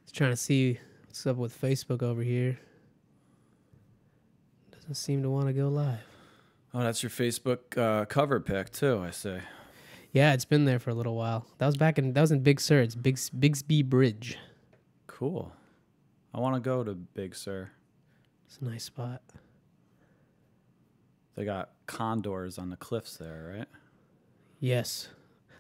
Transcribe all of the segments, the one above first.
Just trying to see what's up with Facebook over here. Doesn't seem to want to go live. Oh, that's your Facebook cover pic too, I say. Yeah, it's been there for a little while. That was in Big Sur. It's Bigsby Bridge. Cool. I want to go to Big Sur. It's a nice spot. They got condors on the cliffs there, right? Yes.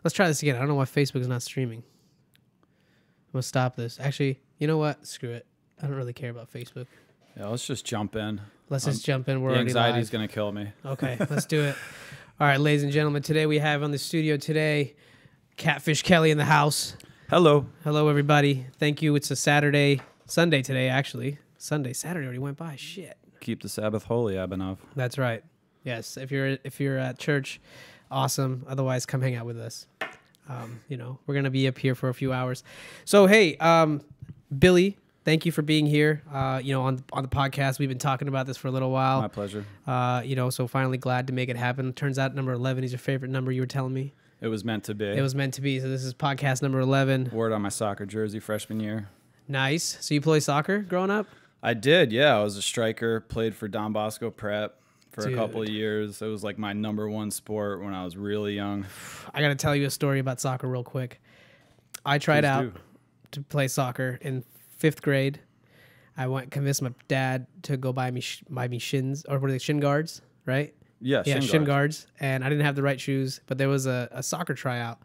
Let's try this again. I don't know why Facebook is not streaming. I'm going to stop this. Actually, you know what? Screw it. I don't really care about Facebook. Yeah, let's just jump in. Let's just jump in. We're the already anxiety's live. going to kill me. Okay, let's do it. All right, ladies and gentlemen, today we have on the studio today, Catfish Kelly in the house. Hello. Hello, everybody. Thank you. It's a Sunday today, actually. Saturday already went by. Shit. Keep the Sabbath holy, Abhinav. That's right. Yes, if you're at church, awesome. Otherwise, come hang out with us. We're gonna be up here for a few hours. So hey, Billy, thank you for being here. On the podcast, we've been talking about this for a little while. My pleasure. So finally glad to make it happen. Turns out number 11 is your favorite number. You were telling me. It was meant to be. It was meant to be. So this is podcast number 11. Wore it on my soccer jersey freshman year. Nice. So you play soccer growing up? I did, yeah. I was a striker, played for Don Bosco Prep for a couple of years. It was like my number one sport when I was really young. I got to tell you a story about soccer real quick. I tried out to play soccer in 5th grade. I convinced my dad to go buy me shins, or what are they, shin guards, right? Yeah, shin guards. And I didn't have the right shoes, but there was a soccer tryout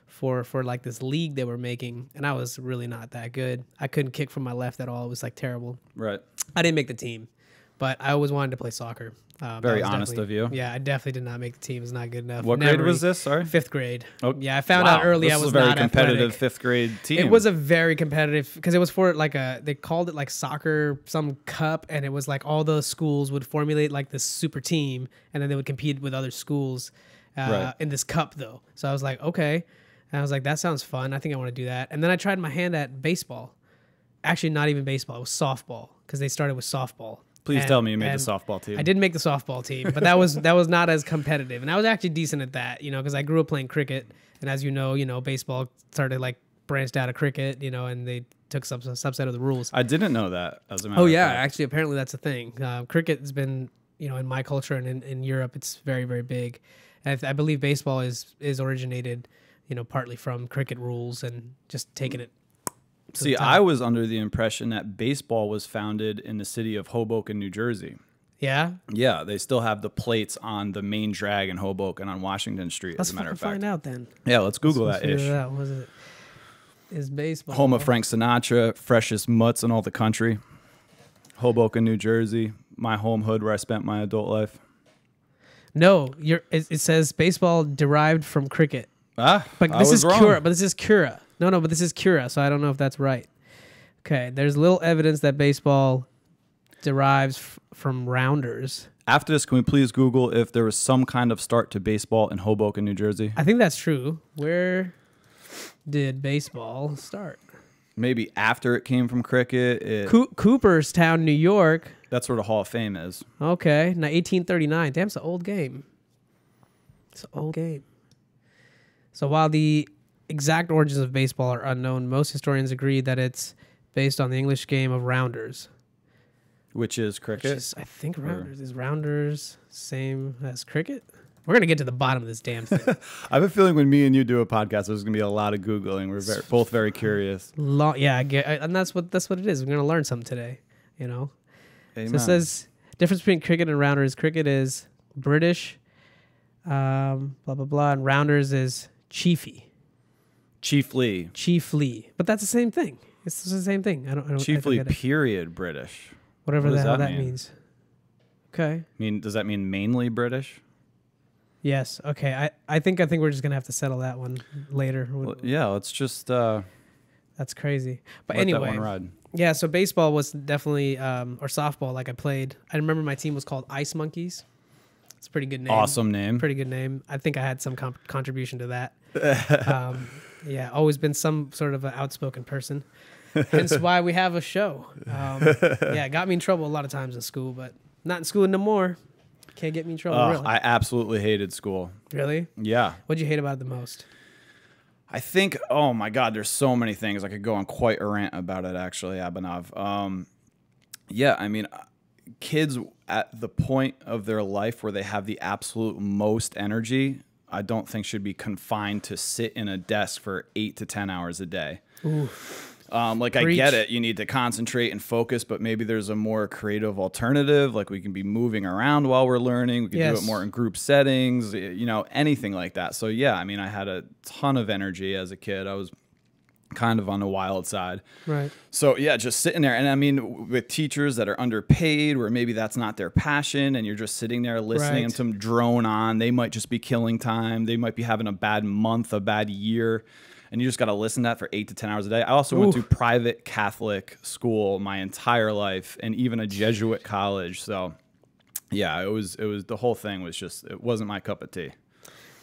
for like this league they were making, and I was really not that good. I couldn't kick from my left at all. It was like terrible. Right. I didn't make the team, but I always wanted to play soccer. Very honest of you. Yeah, I definitely did not make the team. It's not good enough. What grade was this? Sorry? 5th grade. Oh, yeah, I found out early I was not athletic. This was a very competitive 5th grade team. It was a very competitive, because it was for like they called it like soccer, some cup, and it was like all the schools would formulate like this super team, and then they would compete with other schools in this cup though. So I was like, okay. And I was like, that sounds fun. I think I want to do that. And then I tried my hand at baseball. Actually, not even baseball. It was softball, because they started with softball. Please tell me you made the softball team. I didn't make the softball team, but that was not as competitive, and I was actually decent at that, because I grew up playing cricket, and as you know, baseball started like branched out of cricket, and they took some subset of the rules. I didn't know that. As a matter of fact. Yeah, actually, apparently that's a thing. Cricket has been, in my culture and in Europe, it's very, very big. And I believe baseball is originated, partly from cricket rules and just taking it. See, I was under the impression that baseball was founded in the city of Hoboken, New Jersey. Yeah? Yeah, they still have the plates on the main drag in Hoboken on Washington Street, as a matter of fact. Let's find out then. Yeah, let's Google that ish. What is it? Is baseball. Home of Frank Sinatra, freshest mutts in all the country. Hoboken, New Jersey, my home hood where I spent my adult life. No, it says baseball derived from cricket. But this is Cura. But this is Cura. No, but this is Cura, so I don't know if that's right. Okay, there's little evidence that baseball derives from rounders. After this, can we please Google if there was some kind of start to baseball in Hoboken, New Jersey? I think that's true. Where did baseball start? Maybe after it came from cricket. Cooperstown, New York. That's where the Hall of Fame is. Okay, now 1839. Damn, it's an old game. It's an old game. So while the exact origins of baseball are unknown, most historians agree that it's based on the English game of rounders. Which is cricket? I think rounders. Is rounders same as cricket? We're going to get to the bottom of this damn thing. I have a feeling when me and you do a podcast, there's going to be a lot of Googling. We're both very curious. And that's what it is. We're going to learn something today, Amen. So it says, difference between cricket and rounders. Cricket is British, blah, blah, blah, and rounders is chiefly. But that's the same thing. It's the same thing. I don't Chiefly period British. Whatever the hell that means. Okay. Does that mean mainly British? Yes. Okay. I think we're just gonna have to settle that one later. Well, yeah. Let's just. That's crazy. But let anyway. that one ride. Yeah. So baseball was definitely or softball. Like I played. I remember my team was called Ice Monkeys. It's a pretty good name. Awesome name. Pretty good name. I think I had some contribution to that. Yeah. Always been some sort of an outspoken person. Hence why we have a show. Yeah. It got me in trouble a lot of times in school, but not in school no more. Can't get me in trouble. Really. I absolutely hated school. Really? Yeah. What'd you hate about it the most? I think, oh my God, there's so many things. I could go on quite a rant about it, actually, Abhinav. Yeah, I mean, kids at the point of their life where they have the absolute most energy, I don't think should be confined to sit in a desk for 8 to 10 hours a day. Ooh. Like, I get it. You need to concentrate and focus, but maybe there's a more creative alternative. Like, we can be moving around while we're learning. We can do it more in group settings, you know, anything like that. So, yeah, I mean, I had a ton of energy as a kid. I was kind of on the wild side. Right. So, yeah, just sitting there. And, I mean, with teachers that are underpaid where maybe that's not their passion and you're just sitting there listening to them drone on, they might just be killing time. They might be having a bad month, a bad year. And you just got to listen to that for 8 to 10 hours a day. I also went to private Catholic school my entire life and even a Jesuit college. So, yeah, it was the whole thing was just, it wasn't my cup of tea.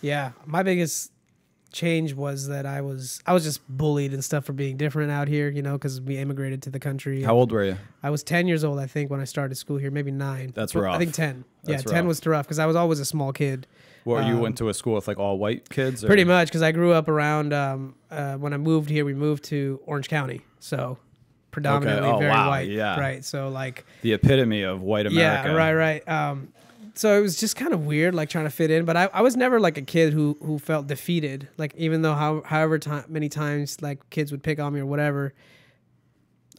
Yeah. My biggest change was that I was just bullied and stuff for being different out here, you know, because we immigrated to the country. How old were you? I was 10 years old, I think, when I started school here, maybe 9. That's rough. I think 10. That's yeah, 10 was too rough because I was always a small kid. Well, you went to a school with like all white kids? Or? Pretty much, because I grew up around, when I moved here, we moved to Orange County. So predominantly very white. Yeah. Right. So like. The epitome of white America. Yeah, right. So it was just kind of weird, like trying to fit in. But I was never like a kid who felt defeated. Like even though however many times like kids would pick on me or whatever,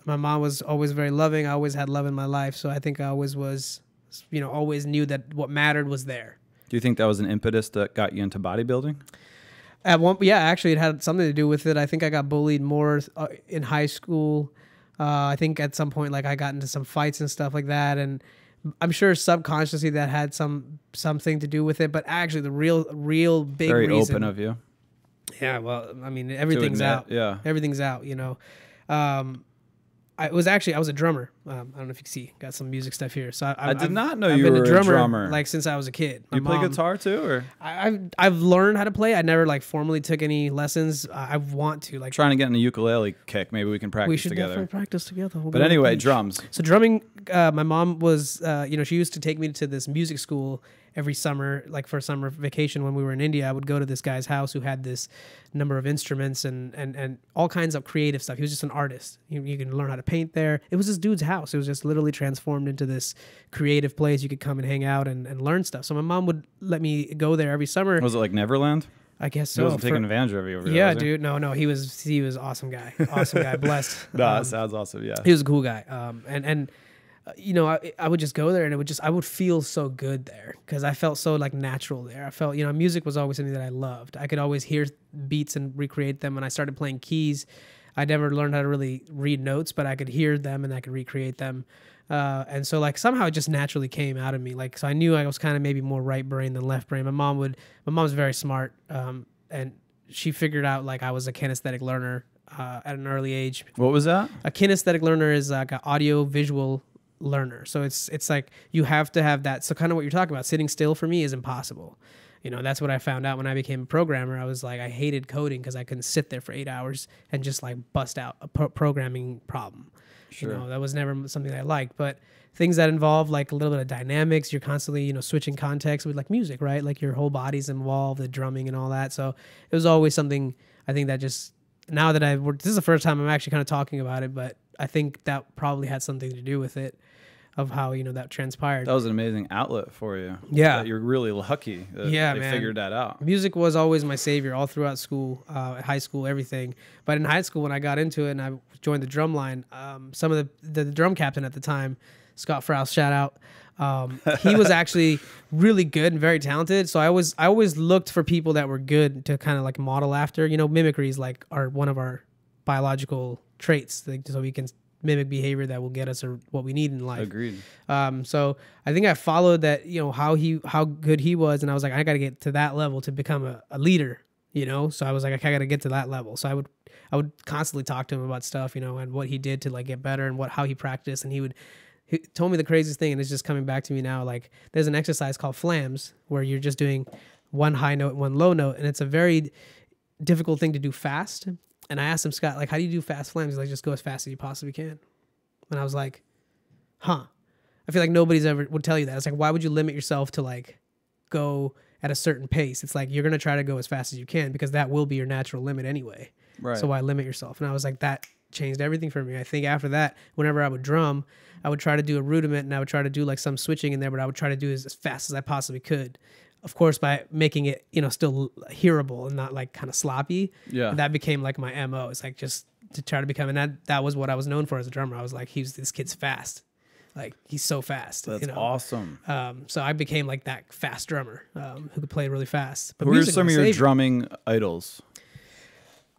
my mom was always very loving. I always had love in my life. So I think I always was, you know, always knew that what mattered was there. Do you think that was an impetus that got you into bodybuilding? Actually, it had something to do with it. I think I got bullied more in high school. I think at some point, like I got into some fights and stuff like that, and I'm sure subconsciously that had something to do with it. But actually, the real big very reason, open of you. Yeah, well, I mean, everything's out. Yeah, everything's out. You know, I was a drummer. I don't know if you can see, got some music stuff here. So I did not know you were a drummer. Like since I was a kid. You play guitar too, or I've learned how to play. I never like formally took any lessons. I want to like trying to get in a ukulele kick. Maybe we can practice together. We should definitely practice together. But anyway, drums. So drumming. My mom was, you know, she used to take me to this music school every summer, like for summer vacation when we were in India. I would go to this guy's house who had this number of instruments and all kinds of creative stuff. He was just an artist. You can learn how to paint there. It was this dude's house. It was just literally transformed into this creative place. You could come and hang out and learn stuff. So my mom would let me go there every summer. Was it like Neverland? I guess so. He wasn't taking advantage of you over there. Yeah, dude. No, he was awesome guy. Awesome guy. Blessed. No, that sounds awesome. Yeah. He was a cool guy. You know, I would just go there and I would feel so good there because I felt so like natural there. I felt, you know, music was always something that I loved. I could always hear beats and recreate them. When I started playing keys, I never learned how to really read notes, but I could hear them and I could recreate them. And so like somehow it just naturally came out of me. Like, so I knew I was kind of maybe more right brain than left brain. My mom's very smart. And she figured out like I was a kinesthetic learner, at an early age. What was that? A kinesthetic learner is like an audio visual learner. So it's like you have to have that. So kind of what you're talking about, sitting still for me is impossible. You know, that's what I found out when I became a programmer. I was like, I hated coding because I couldn't sit there for 8 hours and just like bust out a programming problem. Sure. You know, that was never something that I liked. But things that involve like a little bit of dynamics, you're constantly, you know, switching context with like music, right? Like your whole body's involved, the drumming and all that. So it was always something I think that just, now that this is the first time I'm actually kind of talking about it, but I think that probably had something to do with it. Of how, you know, that transpired. That was an amazing outlet for you. Yeah. You're really lucky that they figured that out. Music was always my savior all throughout school, high school, everything. But in high school, when I got into it and I joined the drum line, some of the drum captain at the time, Scott Frous, shout out, he was actually really good and very talented. So I always looked for people that were good to kind of like model after. You know, mimicry is like one of our biological traits, so we can mimic behavior that will get us or what we need in life. Agreed. So I think I followed that, you know, how good he was. And I was like, I got to get to that level to become a leader, you know? So I was like, I got to get to that level. So I would constantly talk to him about stuff, you know, and what he did to like get better and how he practiced. And he told me the craziest thing. And it's just coming back to me now. Like there's an exercise called flams where you're just doing one high note, one low note. And it's a very difficult thing to do fast. And I asked him, Scott, like, how do you do fast flams? He's like, just go as fast as you possibly can. And I was like, huh. I feel like nobody's ever would tell you that. It's like, why would you limit yourself to like go at a certain pace. It's like you're going to try to go as fast as you can because that will be your natural limit anyway. Right. So why limit yourself? And I was like, that changed everything for me. I think after that, whenever I would drum, I would try to do a rudiment and I would try to do like some switching in there, but I would try to do it as fast as I possibly could. Of course, by making it, still hearable and not like kind of sloppy. Yeah. And that became like my MO. It's like just to try to become, and that was what I was known for as a drummer. I was like, this kid's fast. Like he's so fast. That's awesome. So I became like that fast drummer who could play really fast. But who are some of your drumming idols?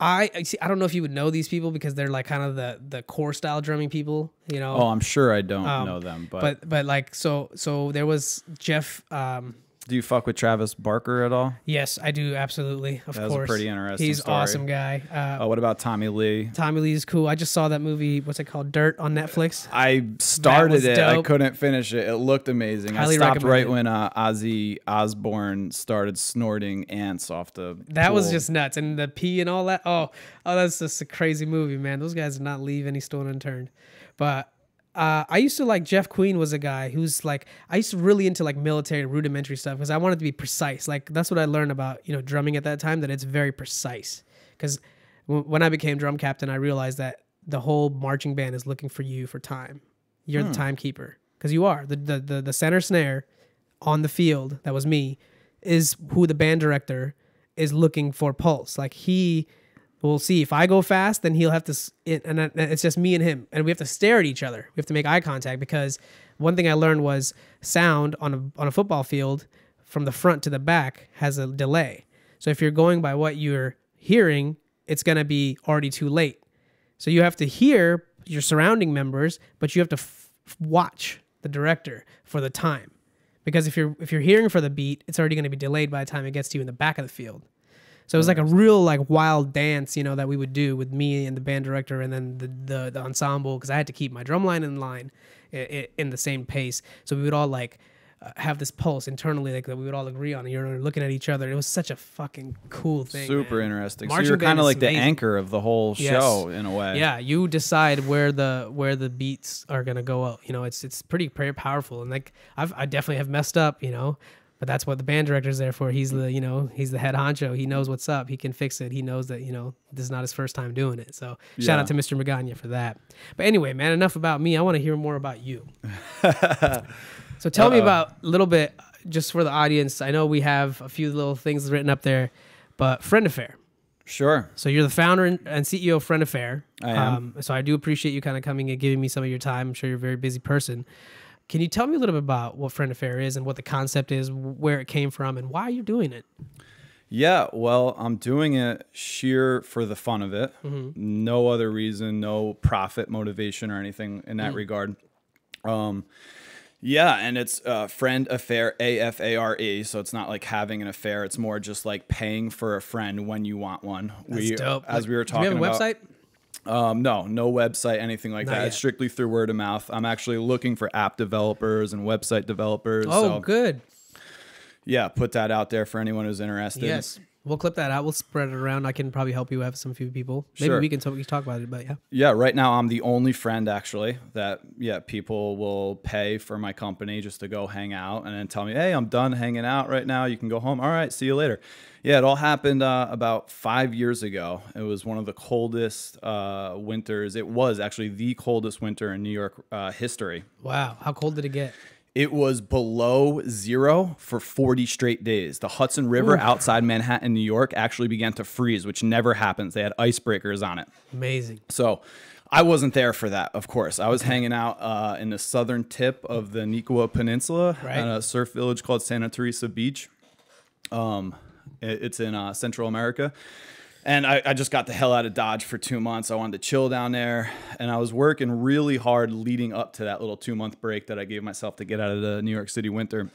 I don't know if you would know these people because they're like kind of the core style drumming people, Oh, I'm sure I don't know them, but like so there was Jeff. Do you fuck with Travis Barker at all? Yes, I do. Absolutely. Of course. That's a pretty interesting He's story. Awesome guy. What about Tommy Lee? Tommy Lee is cool. I just saw that movie. What's it called? Dirt on Netflix. I started it. Dope. I couldn't finish it. It looked amazing. Highly I stopped right recommend when Ozzy Osbourne started snorting ants off the That pool. was just nuts. And the pee and all that. Oh, that's just a crazy movie, man. Those guys did not leave any stone unturned. But I used to like Jeff Queen was a guy who's like, I used to really into like military rudimentary stuff because I wanted to be precise. Like that's what I learned about, drumming at that time, that it's very precise. Because when I became drum captain, I realized that the whole marching band is looking for you for time. You're the timekeeper because you are the center snare on the field. That was me, is who the band director is looking for pulse. Like we'll see if I go fast, then he'll have to, and it's just me and him, and we have to stare at each other. We have to make eye contact because one thing I learned was sound on a football field from the front to the back has a delay. So if you're going by what you're hearing, it's going to be already too late. So you have to hear your surrounding members, but you have to watch the director for the time, because if you're hearing for the beat, it's already going to be delayed by the time it gets to you in the back of the field. So it was like a real like wild dance, that we would do with me and the band director and then the ensemble, because I had to keep my drum line in line in the same pace. So we would all like have this pulse internally like that we would all agree on, and you're looking at each other. It was such a fucking cool thing. Super interesting. Marching so you're kind of like amazing. the anchor of the whole show in a way. Yeah, you decide where the beats are gonna go out. It's pretty powerful, and like I definitely have messed up, But that's what the band director's there for. He's the head honcho. He knows what's up. He can fix it. He knows that, this is not his first time doing it. So shout out to Mr. Magana for that. But anyway, man, enough about me. I want to hear more about you. So tell me about a little bit, just for the audience. I know we have a few little things written up there, but FriendAfare. Sure. So you're the founder and CEO of FriendAfare. I am. So I do appreciate you kind of coming and giving me some of your time. I'm sure you're a very busy person. Can you tell me a little bit about what FriendAfare is and what the concept is, where it came from, and why you're doing it? Yeah, well, I'm doing it sheer for the fun of it. Mm-hmm. No other reason, no profit motivation or anything in that regard. Yeah, and it's FriendAfare, AFARE. So it's not like having an affair. It's more just like paying for a friend when you want one. That's dope. As we were talking do you have a about, website? No website, anything like Not that. yet. It's strictly through word of mouth. I'm actually looking for app developers and website developers. Oh, so, good. Yeah, put that out there for anyone who's interested. Yes. We'll clip that out. We'll spread it around. I can probably help you have some few people. Maybe Sure. we can talk about it, but yeah. Yeah, right now I'm the only friend actually that people will pay for my company just to go hang out and then tell me, hey, I'm done hanging out right now. You can go home. All right, see you later. Yeah, it all happened about 5 years ago. It was one of the coldest winters. It was actually the coldest winter in New York history. Wow. How cold did it get? It was below zero for 40 straight days. The Hudson River outside Manhattan, New York, actually began to freeze, which never happens. They had icebreakers on it. Amazing. So I wasn't there for that, of course. I was hanging out in the southern tip of the Nicoya Peninsula at a surf village called Santa Teresa Beach. It's in Central America. And I just got the hell out of Dodge for 2 months. I wanted to chill down there. And I was working really hard leading up to that little 2-month break that I gave myself to get out of the New York City winter.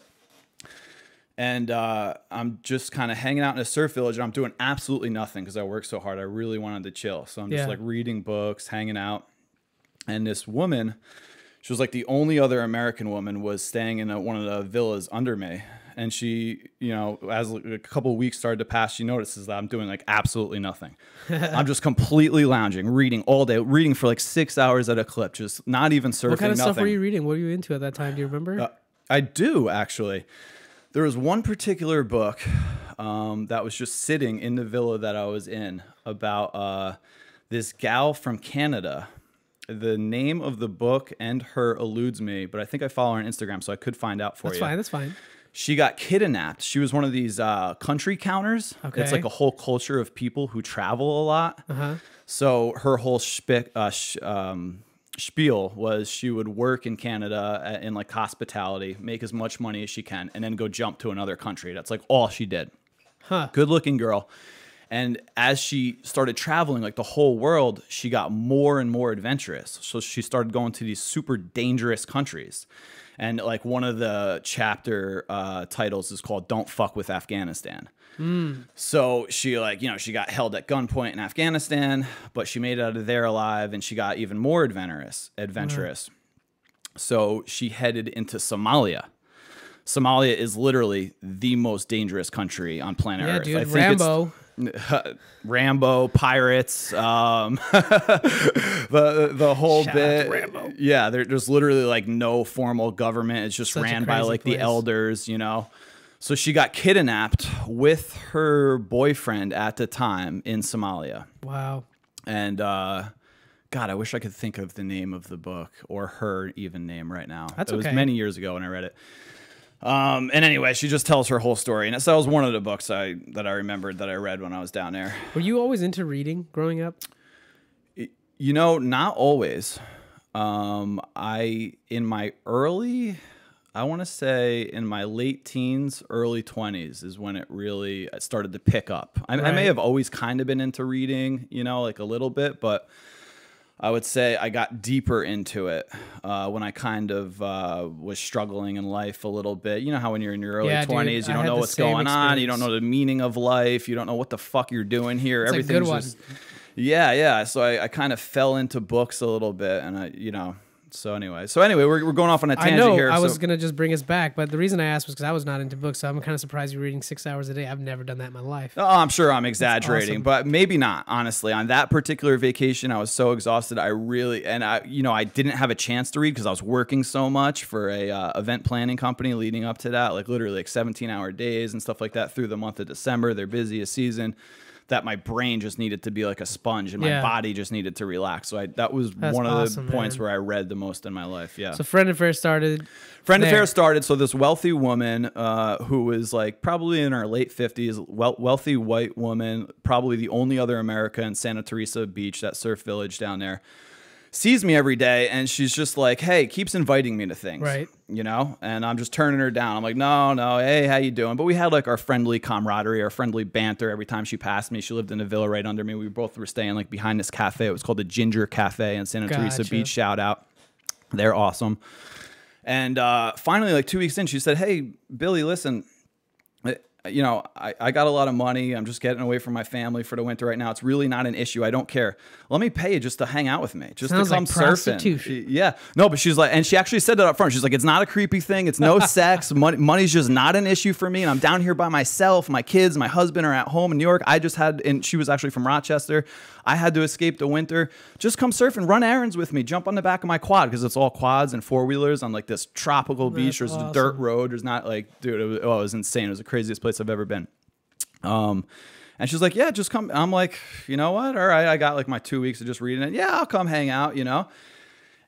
And I'm just kind of hanging out in a surf village. And I'm doing absolutely nothing because I worked so hard. I really wanted to chill. So I'm just like reading books, hanging out. And this woman, she was like the only other American woman, was staying in one of the villas under me. And she, as a couple of weeks started to pass, she notices that I'm doing like absolutely nothing. I'm just completely lounging, reading all day, reading for like 6 hours at a clip, just not even surfing. What kind of nothing. stuff were you reading? What were you into at that time? Do you remember? I do, actually. There was one particular book that was just sitting in the villa that I was in about this gal from Canada. The name of the book and her eludes me, but I think I follow her on Instagram, so I could find out for you. That's fine. That's fine. She got kidnapped. She was one of these country counters. Okay. It's like a whole culture of people who travel a lot. So her whole spiel was she would work in Canada in like hospitality, make as much money as she can, and then go jump to another country. That's like all she did. Good looking girl. And as she started traveling like the whole world, she got more and more adventurous. So she started going to these super dangerous countries. And like one of the chapter titles is called "Don't Fuck with Afghanistan." So she she got held at gunpoint in Afghanistan, but she made it out of there alive, and she got even more adventurous. So she headed into Somalia. Somalia is literally the most dangerous country on planet Earth. Dude, I think Rambo. Rambo, pirates, the whole Shout bit. out to Rambo. Yeah, there's literally like no formal government. It's just Such a ran by crazy like place. the elders, you know. So she got kidnapped with her boyfriend at the time in Somalia. Wow. And God, I wish I could think of the name of the book or her even name right now. That's It was okay. many years ago when I read it. And anyway, she just tells her whole story, and that was one of the books that I remembered that I read when I was down there. Were you always into reading growing up? You know, not always. I want to say in my late teens, early 20s is when it really started to pick up. I may have always kind of been into reading, you know, like a little bit, but I would say I got deeper into it when I kind of was struggling in life a little bit. You know how when you're in your early 20s, you don't know what's going on. You don't know the meaning of life. You don't know what the fuck you're doing here. It's Everything's a good just... Yeah. So I kind of fell into books a little bit, and So anyway, we're going off on a tangent here. I was gonna just bring us back, but the reason I asked was because I was not into books, so I'm kind of surprised you're reading 6 hours a day. I've never done that in my life. Oh, I'm sure I'm exaggerating, awesome. but maybe not. Honestly, on that particular vacation, I was so exhausted. I didn't have a chance to read because I was working so much for a event planning company leading up to that, like literally like 17-hour days and stuff like that through the month of December, their busiest season. That my brain just needed to be like a sponge and my body just needed to relax. So that was one of the points where I read the most in my life. Yeah. So FriendAfare started. FriendAfare started. So this wealthy woman who was like probably in her late 50s, wealthy white woman, probably the only other America in Santa Teresa Beach, that surf village down there, sees me every day, and she's just like, hey, keeps inviting me to things, right? You know, and I'm just turning her down. I'm like, no, hey, how you doing? But we had like our friendly camaraderie, our friendly banter every time she passed me. She lived in a villa right under me. We both were staying like behind this cafe. It was called the Ginger Cafe in Santa Teresa Beach. Shout out. They're awesome. And finally, like 2 weeks in, she said, hey, Billy, listen, I got a lot of money. I'm just getting away from my family for the winter right now. It's really not an issue. I don't care. Let me pay you just to hang out with me, just Sounds to come like surfing. Yeah. No, but she's like, and she actually said that up front. She's like, it's not a creepy thing. It's no sex. Money's just not an issue for me. And I'm down here by myself. My kids, my husband are at home in New York. And she was actually from Rochester. I had to escape the winter. Just come surf and run errands with me. Jump on the back of my quad, because it's all quads and four-wheelers on like this tropical beach. There's a dirt road. There's not like, dude, it was insane. It was the craziest place I've ever been. And she's like, yeah, just come. I'm like, you know what? All right. I got like my 2 weeks of just reading it. Yeah, I'll come hang out,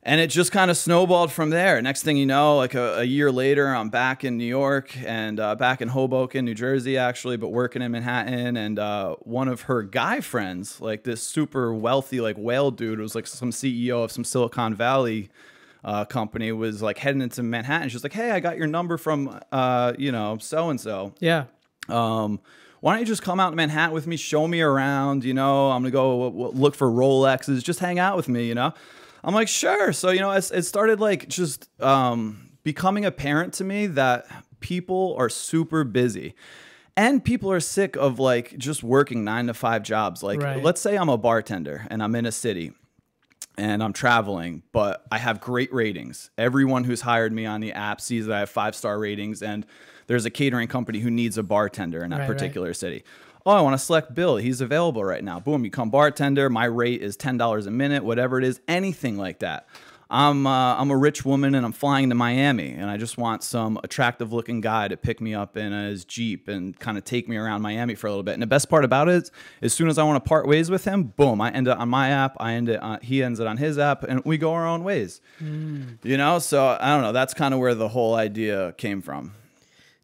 And it just kind of snowballed from there. Next thing you know, like a year later, I'm back in New York and back in Hoboken, New Jersey, actually, but working in Manhattan. And one of her guy friends, like this super wealthy, like whale dude, was like some CEO of some Silicon Valley company, was like heading into Manhattan. She's like, hey, I got your number from, so-and-so. Yeah. Why don't you just come out to Manhattan with me, show me around, I'm going to go look for Rolexes, just hang out with me, I'm like, sure. So, it started like just becoming apparent to me that people are super busy and people are sick of like just working 9-to-5 jobs. Like, let's say I'm a bartender and I'm in a city and I'm traveling, but I have great ratings. Everyone who's hired me on the app sees that I have 5-star ratings, and there's a catering company who needs a bartender in that particular city. Oh, I want to select Bill. He's available right now. Boom, you come bartender. My rate is $10 a minute, whatever it is, anything like that. I'm a rich woman and I'm flying to Miami and I just want some attractive looking guy to pick me up in his Jeep and kind of take me around Miami for a little bit. And the best part about it is, as soon as I want to part ways with him, boom, I end it on my app. He ends it on his app, and we go our own ways. You know, so I don't know. That's kind of where the whole idea came from.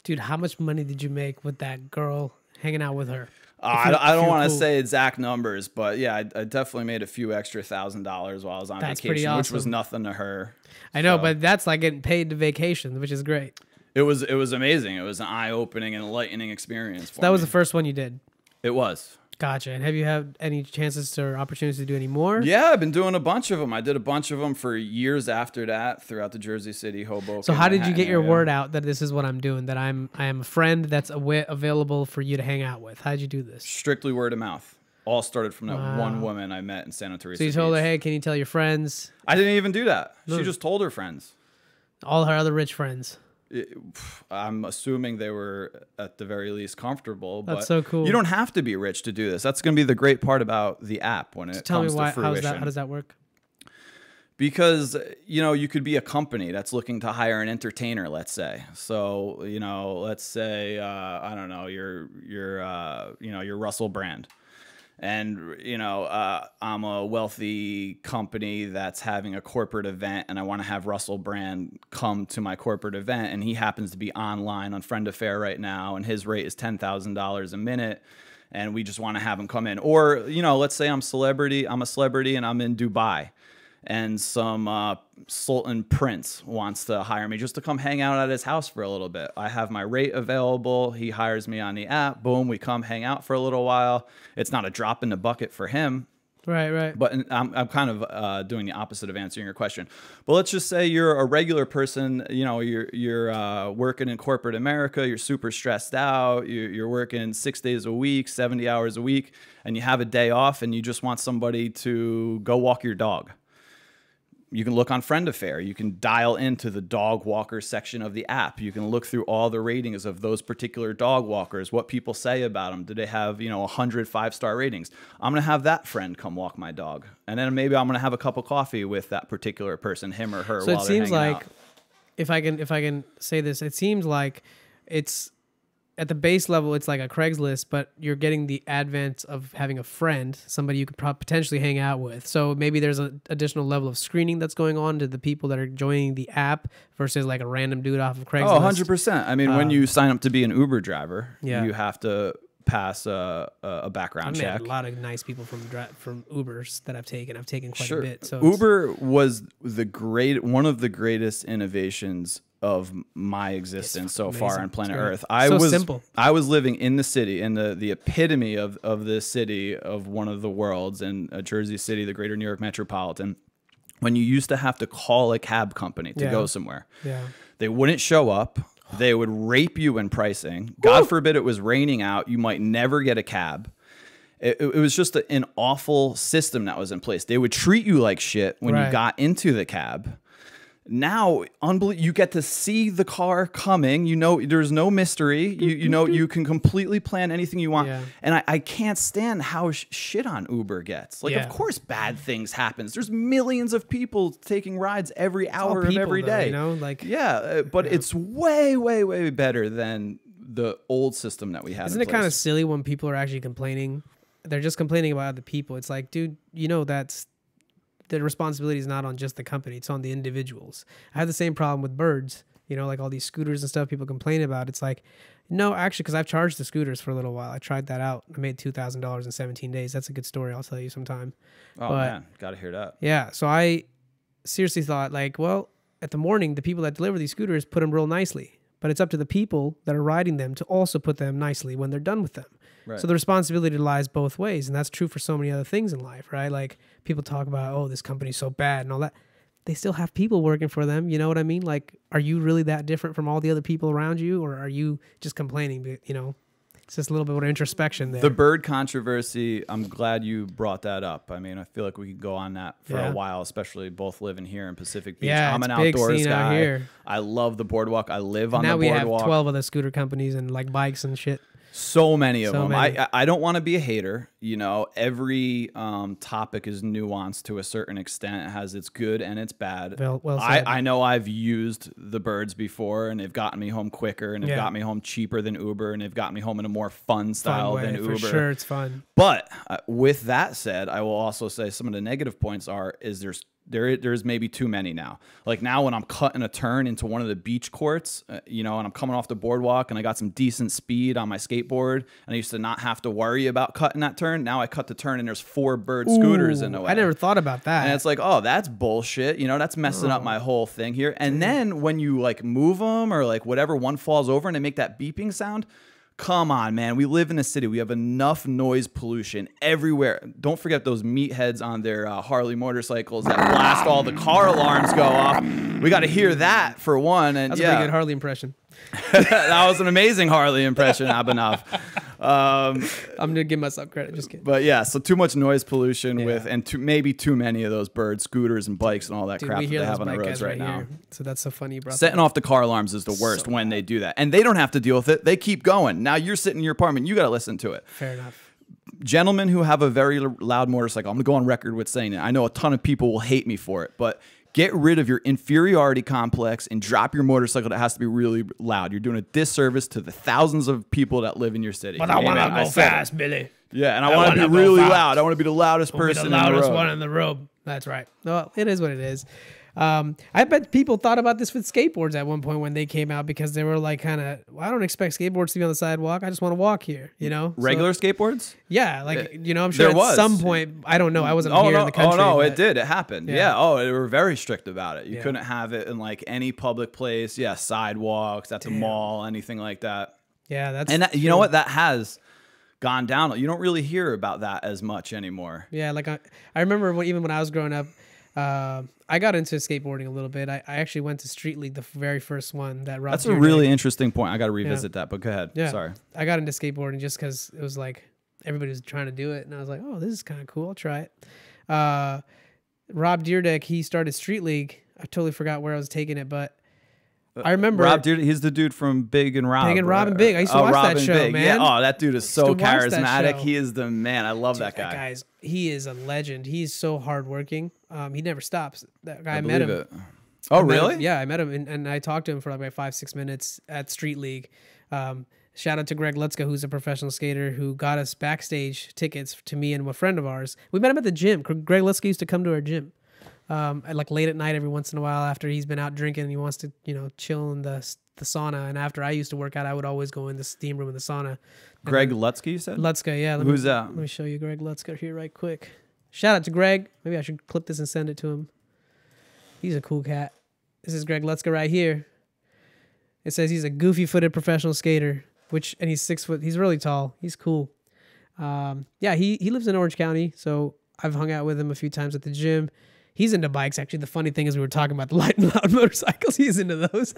Dude, how much money did you make with that girl hanging out with her? I don't want to say exact numbers, but yeah, I definitely made a few extra $1,000 while I was on vacation, awesome. which was nothing to her. I know, but that's like getting paid to vacation, which is great. It was amazing. It was an eye-opening and enlightening experience. So that was the first one you did? It was. Gotcha. And have you had any chances or opportunities to do any more? Yeah, I've been doing a bunch of them. I did a bunch of them for years after that throughout the Jersey City, Hoboken. So how did you get your word out that this is what I'm doing, that I am a friend that's available for you to hang out with? How did you do this? Strictly word of mouth. All started from that one woman I met in Santa Teresa. So you told her, hey, can you tell your friends? I didn't even do that. No. She just told her friends. All her other rich friends. I'm assuming they were at the very least comfortable. That's so cool. You don't have to be rich to do this. That's going to be the great part about the app when it comes to fruition. How does that work? Because, you know, you could be a company that's looking to hire an entertainer, let's say. So, you know, let's say, I don't know, you're Russell Brand. And, you know, I'm a wealthy company that's having a corporate event and I want to have Russell Brand come to my corporate event. And he happens to be online on FriendAfare right now. And his rate is $10,000 a minute. And we just want to have him come in. Or, you know, let's say I'm a celebrity and I'm in Dubai. And some Sultan Prince wants to hire me just to come hang out at his house for a little bit. I have my rate available. He hires me on the app. Boom, we come hang out for a little while. It's not a drop in the bucket for him. Right. But I'm kind of doing the opposite of answering your question. But let's just say you're a regular person. You know, you're working in corporate America. You're super stressed out. You're working 6 days a week, 70 hours a week, and you have a day off, and you just want somebody to go walk your dog. You can look on FriendAfare. You can dial into the dog walker section of the app. You can look through all the ratings of those particular dog walkers, what people say about them. Do they have, you know, 100 5-star ratings? I'm going to have that friend come walk my dog. And then maybe I'm going to have a cup of coffee with that particular person, him or her, so while they're hanging out. If I can say this, it seems like it's at the base level, it's like a Craigslist, but you're getting the advent of having a friend, somebody you could potentially hang out with. So maybe there's an additional level of screening that's going on to the people that are joining the app versus like a random dude off of Craigslist. Oh, 100%. I mean, when you sign up to be an Uber driver, yeah, you have to pass a background check. A lot of nice people from Ubers that I've taken. I've taken quite a bit. So Uber was one of the greatest innovations of my existence so far on planet Earth. I was living in the city, in the epitome of the city of one of the worlds, in Jersey City, the greater New York metropolitan, when you used to have to call a cab company to go somewhere. Yeah. They wouldn't show up. They would rape you in pricing. God forbid it was raining out. You might never get a cab. It was just an awful system that was in place. They would treat you like shit when you got into the cab. Now, you get to see the car coming. You know, there's no mystery. You know, you can completely plan anything you want. Yeah. And I can't stand how shit on Uber gets. Like, of course, bad things happen. There's millions of people taking rides every hour of every day. You know, like, but it's way, way, way better than the old system that we had. Isn't it kind of silly when people are actually complaining? They're just complaining about other people. It's like, dude, you know, the responsibility is not on just the company. It's on the individuals. I have the same problem with birds, you know, like all these scooters and stuff people complain about. It's like, no, actually, because I've charged the scooters for a little while. I tried that out. I made $2,000 in 17 days. That's a good story. I'll tell you sometime. Oh, man. Got to hear that. Yeah. So I seriously thought, like, well, at the morning, the people that deliver these scooters put them real nicely. But it's up to the people that are riding them to also put them nicely when they're done with them. Right. So the responsibility lies both ways. And that's true for so many other things in life, right? Like, people talk about, oh, this company's so bad and all that. They still have people working for them. You know what I mean? Like, are you really that different from all the other people around you? Or are you just complaining? You know, it's just a little bit of introspection there. The bird controversy, I'm glad you brought that up. I mean, I feel like we could go on that for a while, especially both living here in Pacific Beach. Yeah, I'm an outdoors guy. Out here. I love the boardwalk. I live on the boardwalk. Now we have 12 other scooter companies and like bikes and shit. So many of them. I don't want to be a hater. You know, every topic is nuanced to a certain extent. It has its good and its bad. Well said. I know I've used the birds before, and they've gotten me home quicker, and they've got me home cheaper than Uber, and they've got me home in a more fun style than Uber. For sure, it's fun. But with that said, I will also say some of the negative points there's maybe too many now. Like now when I'm cutting a turn into one of the beach courts, you know, and I'm coming off the boardwalk and I got some decent speed on my skateboard, and I used to not have to worry about cutting that turn. Now I cut the turn and there's 4 bird scooters in the way. I never thought about that. And it's like, oh, that's bullshit. You know, that's messing up my whole thing here. And then when you like move them or like whatever, one falls over and they make that beeping sound. Come on, man. We live in a city. We have enough noise pollution everywhere. Don't forget those meatheads on their Harley motorcycles that blast all the car alarms go off. We got to hear that for one. And that's a pretty good Harley impression. That was an amazing Harley impression, Abhinav. I'm going to give myself credit. Just kidding. But yeah, so too much noise pollution maybe too many of those bird scooters and bikes and all that crap that they have on the roads right now. So that's so funny you brought Setting off the car alarms is the worst when they do that. And they don't have to deal with it. They keep going. Now you're sitting in your apartment. You got to listen to it. Fair enough. Gentlemen who have a very loud motorcycle, I'm going to go on record with saying it. I know a ton of people will hate me for it, but get rid of your inferiority complex and drop your motorcycle that has to be really loud. You're doing a disservice to the thousands of people that live in your city. But I want to go fast, Billy. Yeah, and I want to be really loud. I want to be the loudest person in the road. The loudest one in the road. That's right. Well, it is what it is. I bet people thought about this with skateboards at one point when they came out, because they were like kind of, well, I don't expect skateboards to be on the sidewalk. I just want to walk here, you know? Regular skateboards? Yeah, like, you know, I'm sure at some point, I don't know, I wasn't here in the country. Oh, no, it did. It happened. Yeah. They were very strict about it. You couldn't have it in like any public place. Yeah, sidewalks, at the mall, anything like that. Yeah, that's you know what? That has gone down. You don't really hear about that as much anymore. Yeah, like I remember even when I was growing up, I got into skateboarding a little bit. I actually went to Street League, the very first one that Rob. That's a really interesting point. I got to revisit that, but go ahead. Yeah. Sorry. I got into skateboarding just because it was like everybody was trying to do it, and I was like, oh, this is kind of cool. I'll try it. Rob Deerdeck, he started Street League. I totally forgot where I was taking it, but I remember Rob Deerdeck. He's the dude from Big and Rob. Big and Rob and Big. I used to watch that show, Big. man. Yeah. Oh, that dude is so charismatic. He is the man. I love that guy. He is a legend. He's so hardworking. He never stops. That guy, I met him. It. Oh, really? Yeah, I met him, and I talked to him for like 5-6 minutes at Street League. Shout out to Greg Lutzka, who's a professional skater who got us backstage tickets to me and a friend of ours. We met him at the gym. Greg Lutzka used to come to our gym. Like late at night every once in a while after he's been out drinking and he wants to, you know, chill in the sauna. And after I used to work out, I would always go in the steam room in the sauna. Greg Lutzka, you said? Lutzka, yeah. Who's that? Let me show you Greg Lutzka here right quick. Shout out to Greg. Maybe I should clip this and send it to him. He's a cool cat. This is Greg Lutzka right here. It says he's a goofy-footed professional skater, and he's 6 foot. He's really tall. He's cool. Yeah, he lives in Orange County, so I've hung out with him a few times at the gym. He's into bikes, actually. The funny thing is we were talking about the light and loud motorcycles. He's into those.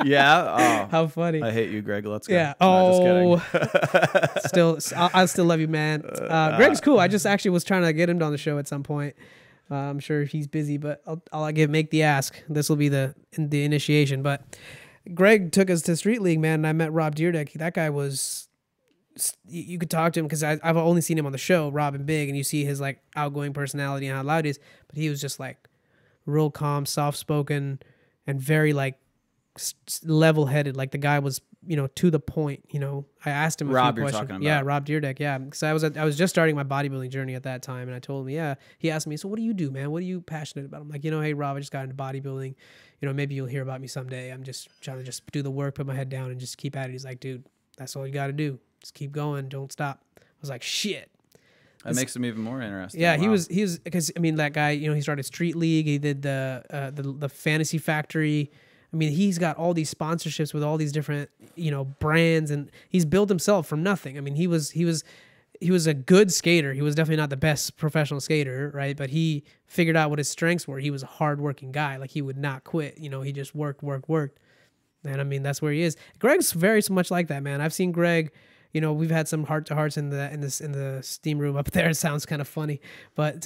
Yeah? Oh, how funny. I hate you, Greg Lutzka. Yeah. No, just kidding. I still love you, man. Greg's cool. I just actually was trying to get him on the show at some point. I'm sure he's busy, but I'll make the ask. This will be the initiation. But Greg took us to Street League, man, and I met Rob Deerdeck. That guy was... You could talk to him because I've only seen him on the show, Rob and Big, and you see his like outgoing personality and how loud he is. But he was just like real calm, soft-spoken, and very like level-headed. Like the guy was, you know, to the point. You know, I asked him a few questions. You're talking about. Yeah, Rob Deerdeck. Yeah, because I was just starting my bodybuilding journey at that time, and I told him, yeah. He asked me, so what do you do, man? What are you passionate about? I'm like, you know, hey Rob, I just got into bodybuilding. You know, maybe you'll hear about me someday. I'm just trying to just do the work, put my head down, and just keep at it. He's like, dude, that's all you got to do. Just keep going. Don't stop. I was like, shit. That makes him even more interesting. Yeah, wow. He was because I mean that guy. You know, he started Street League. He did the Fantasy Factory. I mean, he's got all these sponsorships with all these different, you know, brands, and he's built himself from nothing. I mean, he was a good skater. He was definitely not the best professional skater, right? But he figured out what his strengths were. He was a hardworking guy. Like he would not quit. You know, he just worked. And I mean, that's where he is. Greg's very much like that, man. I've seen Greg. you know, we've had some heart to hearts in the steam room up there. It sounds kind of funny, but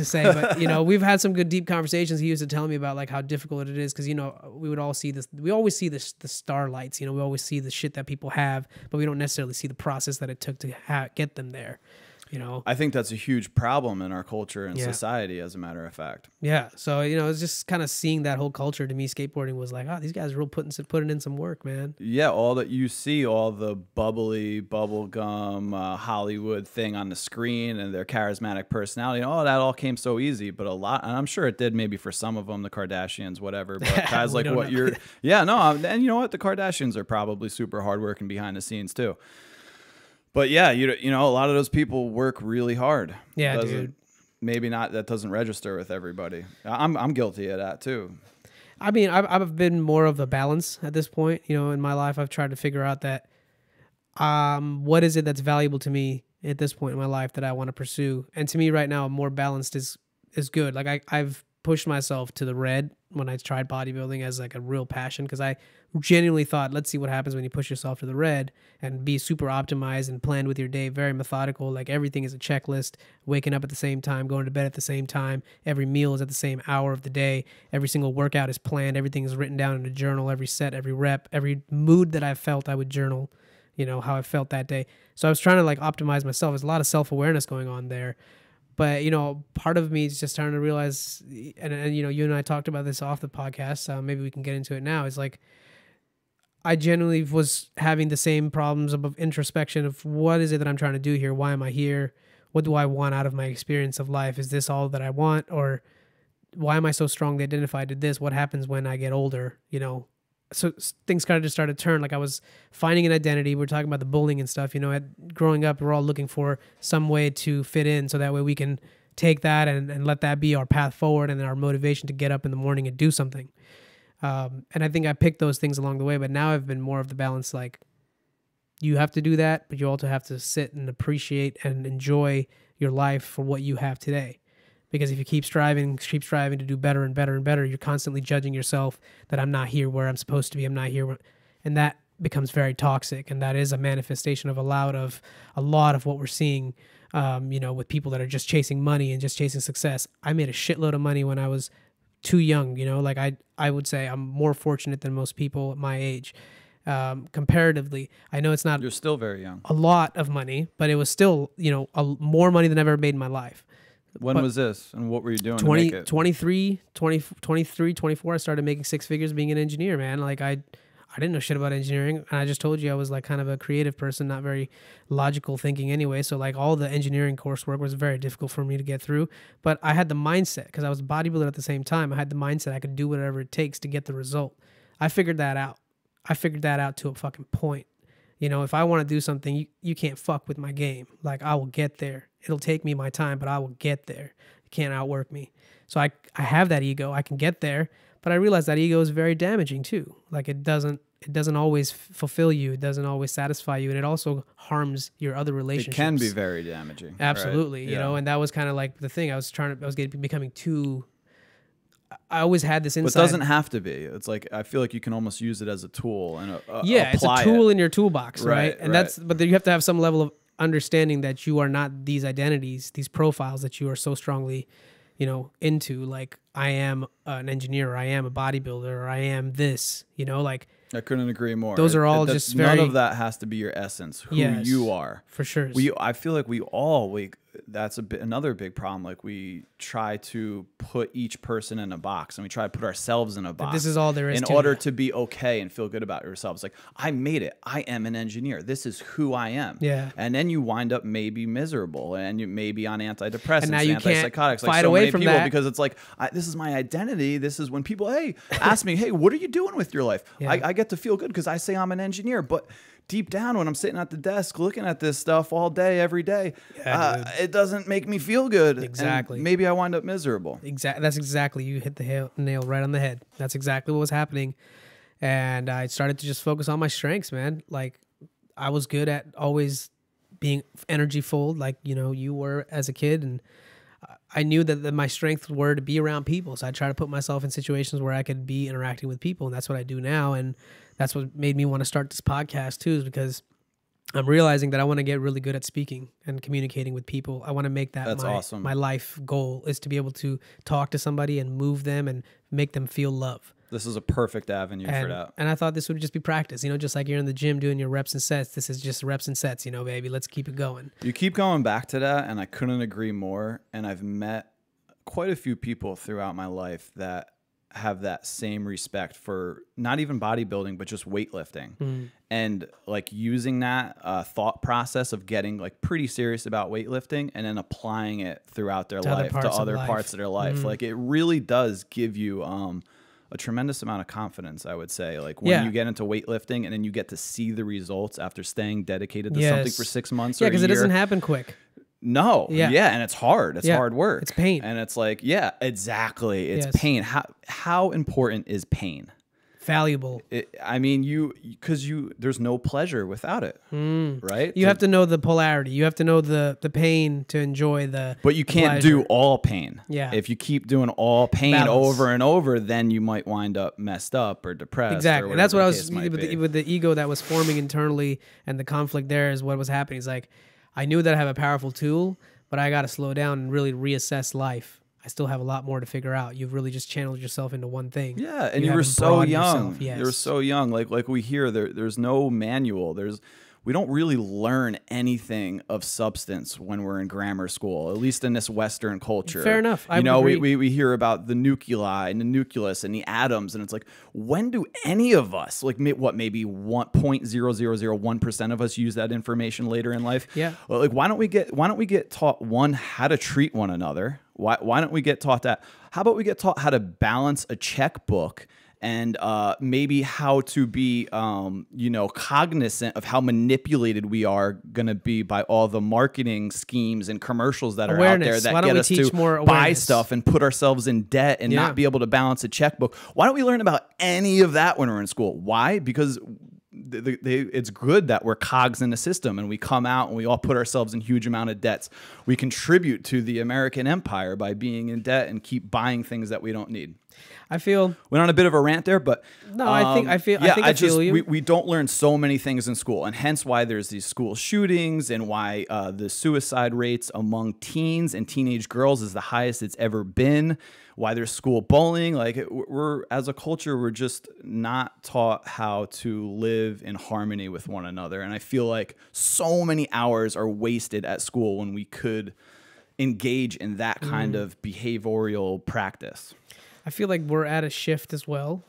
you know, we've had some good deep conversations. He used to tell me about like how difficult it is because, you know, we would all see this. We always see the starlights. You know, we always see the shit that people have, but we don't necessarily see the process that it took to get them there. You know, I think that's a huge problem in our culture and society, as a matter of fact. Yeah. So, you know, it's just kind of seeing that whole culture. To me, skateboarding was like, oh, these guys are real putting in some work, man. Yeah. All that you see, all the bubbly, bubblegum, Hollywood thing on the screen and their charismatic personality, oh, that all came so easy. But a lot, and I'm sure it did maybe for some of them, the Kardashians, whatever. But guys like what you're, and you know what? The Kardashians are probably super hardworking behind the scenes too. But yeah, you know, a lot of those people work really hard. Yeah, dude. Maybe not. That doesn't register with everybody. I'm guilty of that too. I mean, I've been more of a balance at this point. You know, in my life, I've tried to figure out that what is it that's valuable to me at this point in my life that I want to pursue. And to me, right now, more balanced is good. Like I've pushed myself to the red when I tried bodybuilding as like a real passion because I genuinely thought, let's see what happens when you push yourself to the red and be super optimized and planned with your day, very methodical. Like everything is a checklist, waking up at the same time, going to bed at the same time. Every meal is at the same hour of the day. Every single workout is planned. Everything is written down in a journal, every set, every rep, every mood that I felt I would journal, you know, how I felt that day. So I was trying to like optimize myself. There's a lot of self-awareness going on there. But, you know, part of me is just trying to realize, and you know, you and I talked about this off the podcast. Maybe we can get into it now. It's like, I genuinely was having the same problems of introspection of what is it that I'm trying to do here? Why am I here? What do I want out of my experience of life? Is this all that I want? Or why am I so strongly identified to this? What happens when I get older? You know, so things kind of just started to turn. Like I was finding an identity. We're talking about the bullying and stuff. You know, growing up, we're all looking for some way to fit in so that way we can take that and let that be our path forward and our motivation to get up in the morning and do something. And I think I picked those things along the way, but now I've been more of the balance. Like you have to do that, but you also have to sit and appreciate and enjoy your life for what you have today. Because if you keep striving to do better and better and better, you're constantly judging yourself that I'm not here where I'm supposed to be. I'm not here. And that becomes very toxic. And that is a manifestation of a lot of what we're seeing, you know, with people that are just chasing money and just chasing success. I made a shitload of money when I was too young, you know, like I would say I'm more fortunate than most people at my age. Comparatively, I know it's not. You're still very young. A lot of money, but it was still, you know, more money than I've ever made in my life. When was this? And what were you doing 23, 24, I started making six figures being an engineer, man. Like I didn't know shit about engineering. And I just told you I was like kind of a creative person, not very logical thinking anyway. So like all the engineering coursework was very difficult for me to get through. But I had the mindset because I was a bodybuilder at the same time. I had the mindset I could do whatever it takes to get the result. I figured that out. To a fucking point. You know, if I want to do something, you can't fuck with my game. Like I will get there. It'll take me my time, but I will get there. You can't outwork me. So I have that ego. I can get there, but I realize that ego is very damaging too. Like it doesn't always fulfill you. It doesn't always satisfy you. And it also harms your other relationships. It can be very damaging. Absolutely. Right? You know, and that was kind of like the thing. I was becoming too, I always had this insight. But it doesn't have to be. It's like, I feel like you can almost use it as a tool and it's a tool in your toolbox, right? And but you have to have some level of understanding that you are not these identities, these profiles that you are so strongly, you know, into. Like I am an engineer, or I am a bodybuilder, or I am this, you know, like. I couldn't agree more. Those are all just none of that has to be your essence, who you are. For sure. I feel like that's another big problem. Like we try to put each person in a box and we try to put ourselves in a box. But this is all there is in order to be okay and feel good about yourselves. Like I made it. I am an engineer. This is who I am. Yeah. And then you wind up maybe miserable and you may be on antidepressants, and now you antipsychotics, can't fight away from that because it's like this is my identity. This is when people ask me, hey, what are you doing with your life? Yeah. I get to feel good because I say I'm an engineer, but deep down when I'm sitting at the desk looking at this stuff all day, every day, it doesn't make me feel good. Exactly. And maybe I wind up miserable. Exactly. That's exactly. You hit the nail right on the head. That's exactly what was happening. And I started to just focus on my strengths, man. Like I was good at always being energy full, like, you know, you were as a kid. And I knew that my strengths were to be around people. So I try to put myself in situations where I could be interacting with people. And that's what I do now. And that's what made me want to start this podcast too, is because I'm realizing that I want to get really good at speaking and communicating with people. I want to make that awesome. My life goal is to be able to talk to somebody and move them and make them feel love. This is a perfect avenue for that. And I thought this would just be practice, you know, just like you're in the gym doing your reps and sets. This is just reps and sets, you know, baby. Let's keep it going. You keep going back to that, and I couldn't agree more. And I've met quite a few people throughout my life that have that same respect for not even bodybuilding, but just weightlifting. And like using that thought process of getting like pretty serious about weightlifting and then applying it throughout their life to other parts of their life. Like it really does give you a tremendous amount of confidence, I would say. Like when you get into weightlifting and then you get to see the results after staying dedicated to something for 6 months or a year. Yeah, because it doesn't happen quick. No. Yeah. And it's hard. It's hard work. It's pain. And it's like, yeah, exactly. It's pain. How important is pain? Valuable. I mean, because there's no pleasure without it, right? You have to know the polarity. You have to know the pain to enjoy But you can't do all pain. Yeah. If you keep doing all pain over and over, then you might wind up messed up or depressed. Exactly. Or and that's what I was with the ego that was forming internally, and the conflict there is what was happening. It's like, I knew that I have a powerful tool, but I got to slow down and really reassess life. I still have a lot more to figure out. You've really just channeled yourself into one thing. Yeah, and you were so young. Yes. You were so young. Like we hear, there's no manual. We don't really learn anything of substance when we're in grammar school, at least in this Western culture. Fair enough. You know, we hear about the nuclei and the nucleus and the atoms, and it's like, when do any of us, like maybe 1.0001% of us use that information later in life? Yeah. Well, like why don't we get taught, one, how to treat one another? Why don't we get taught that? How about we get taught how to balance a checkbook? And maybe how to be, cognizant of how manipulated we are going to be by all the marketing schemes and commercials that are out there that get us to buy stuff and put ourselves in debt and not be able to balance a checkbook. Why don't we learn about any of that when we're in school? Why? Because it's good that we're cogs in the system and we come out and we all put ourselves in huge amount of debts. We contribute to the American empire by being in debt and keep buying things that we don't need. I feel went on a bit of a rant there, but no, I feel you. We don't learn so many things in school, and hence why there's these school shootings and why the suicide rates among teens and teenage girls is the highest it's ever been. Why there's school bullying. Like we're as a culture, we're just not taught how to live in harmony with one another, and I feel like so many hours are wasted at school when we could engage in that kind of behavioral practice. I feel like we're at a shift as well.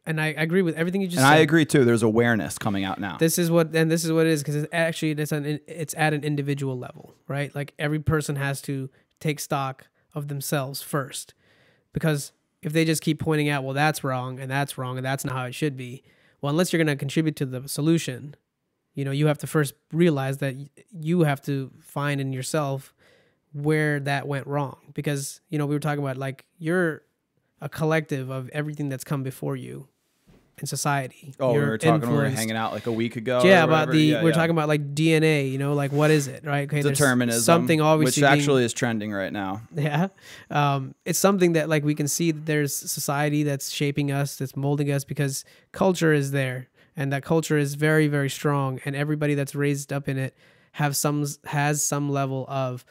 And I agree with everything you just said. And I agree too. There's awareness coming out now. This is what it is, because it's at an individual level, right? Like every person has to take stock of themselves first. Because if they just keep pointing out, well, that's wrong and that's wrong and that's not how it should be. Well, unless you're going to contribute to the solution, you have to first realize that you have to find in yourself where that went wrong. Because, we were talking about like you're a collective of everything that's come before you in society. Oh, we were hanging out like a week ago. Yeah, about we're talking about like DNA, like what is it, right? Okay, determinism, something obviously which actually is trending right now. Yeah. It's something that like we can see that there's society that's shaping us, that's molding us, because culture is there, and that culture is very, very strong, and everybody that's raised up in it has some level of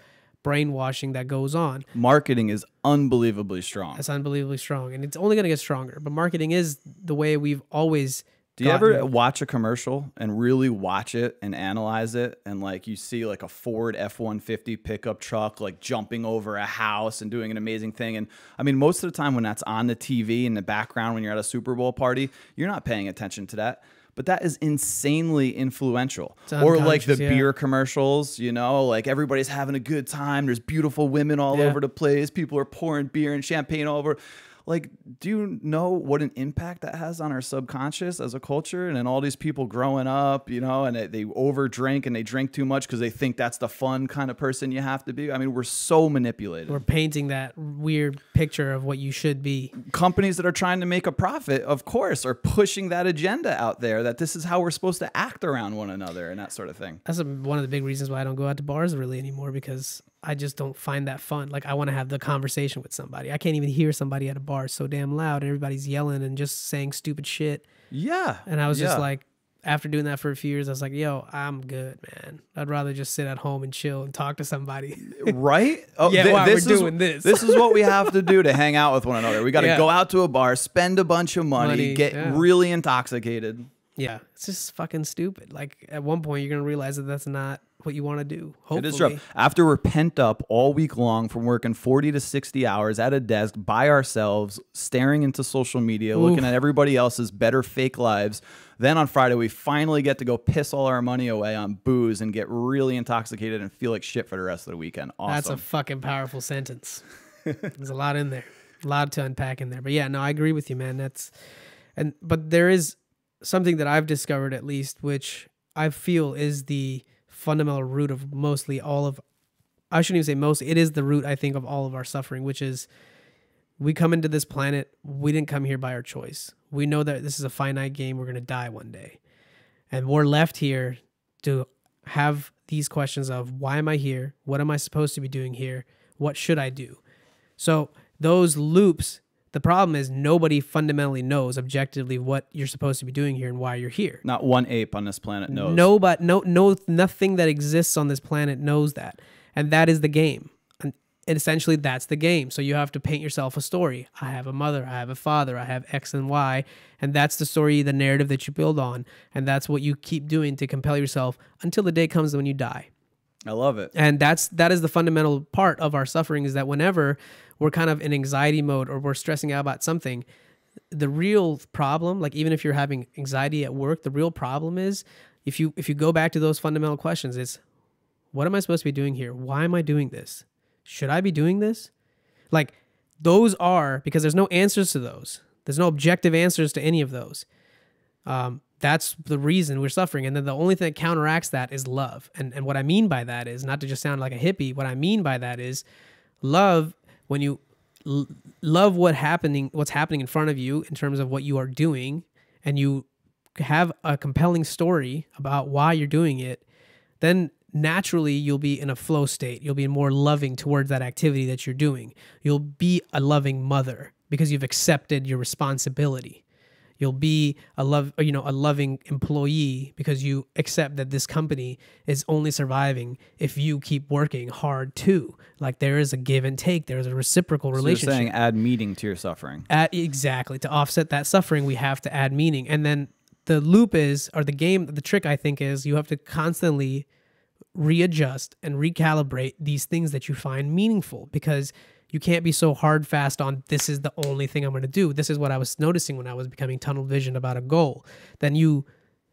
brainwashing that goes on. Marketing is unbelievably strong. It's unbelievably strong, and it's only going to get stronger. But marketing is the way we've always. Do you ever watch a commercial and really watch it and analyze it, and like you see like a Ford F-150 pickup truck like jumping over a house and doing an amazing thing? And I mean, most of the time when that's on the TV in the background when you're at a Super Bowl party, you're not paying attention to that. But that is insanely influential. Or like the beer commercials, like everybody's having a good time. There's beautiful women all over the place. People are pouring beer and champagne all over. Like, do you know what an impact that has on our subconscious as a culture? And then all these people growing up, and they over drink and they drink too much because they think that's the fun kind of person you have to be. I mean, we're so manipulated. We're painting that weird picture of what you should be. Companies that are trying to make a profit, of course, are pushing that agenda out there that this is how we're supposed to act around one another and that sort of thing. That's one of the big reasons why I don't go out to bars really anymore, because I just don't find that fun. Like, I want to have the conversation with somebody. I can't even hear somebody at a bar so damn loud and everybody's yelling and just saying stupid shit. Yeah. And I was just like, after doing that for a few years, I was like, yo, I'm good, man. I'd rather just sit at home and chill and talk to somebody. Right? Oh, yeah, while we're doing this. This is what we have to do to hang out with one another. We got to go out to a bar, spend a bunch of money get really intoxicated. Yeah, it's just fucking stupid. Like, at one point, you're going to realize that that's not what you want to do. Hopefully. It is rough. After we're pent up all week long from working 40 to 60 hours at a desk by ourselves, staring into social media, looking at everybody else's better fake lives, then on Friday, we finally get to go piss all our money away on booze and get really intoxicated and feel like shit for the rest of the weekend. Awesome. That's a fucking powerful sentence. There's a lot in there. A lot to unpack in there. But yeah, no, I agree with you, man. But there is something that I've discovered, at least, which I feel is the fundamental root of mostly all of, I shouldn't even say mostly, it is the root, I think, of all of our suffering, which is we come into this planet, we didn't come here by our choice. We know that this is a finite game, we're going to die one day. And we're left here to have these questions of, why am I here? What am I supposed to be doing here? What should I do? So those loops, the problem is nobody fundamentally knows objectively what you're supposed to be doing here and why you're here. Not one ape on this planet knows. Nothing that exists on this planet knows that. And that is the game. And essentially that's the game. So you have to paint yourself a story. I have a mother, I have a father, I have X and Y. And that's the story, the narrative that you build on. And that's what you keep doing to compel yourself until the day comes when you die. I love it. And that is the fundamental part of our suffering, is that whenever we're kind of in anxiety mode or we're stressing out about something, the real problem, like even if you're having anxiety at work, the real problem is if you go back to those fundamental questions, is what am I supposed to be doing here? Why am I doing this? Should I be doing this? Like, those are, because there's no answers to those. There's no objective answers to any of those. That's the reason we're suffering. And then the only thing that counteracts that is love. And what I mean by that is, not to just sound like a hippie, what I mean by that is love. When you love what's happening in front of you in terms of what you are doing, and you have a compelling story about why you're doing it, then naturally you'll be in a flow state. You'll be more loving towards that activity that you're doing. You'll be a loving mother because you've accepted your responsibility. You'll be a loving employee because you accept that this company is only surviving if you keep working hard too. Like, there is a give and take. There is a reciprocal relationship. You're saying add meaning to your suffering. Exactly. To offset that suffering, we have to add meaning. And then the loop is, or the trick, I think, is you have to constantly readjust and recalibrate these things that you find meaningful, because you can't be so hard fast on, this is the only thing I'm going to do. This is what I was noticing when I was becoming tunnel vision about a goal. Then you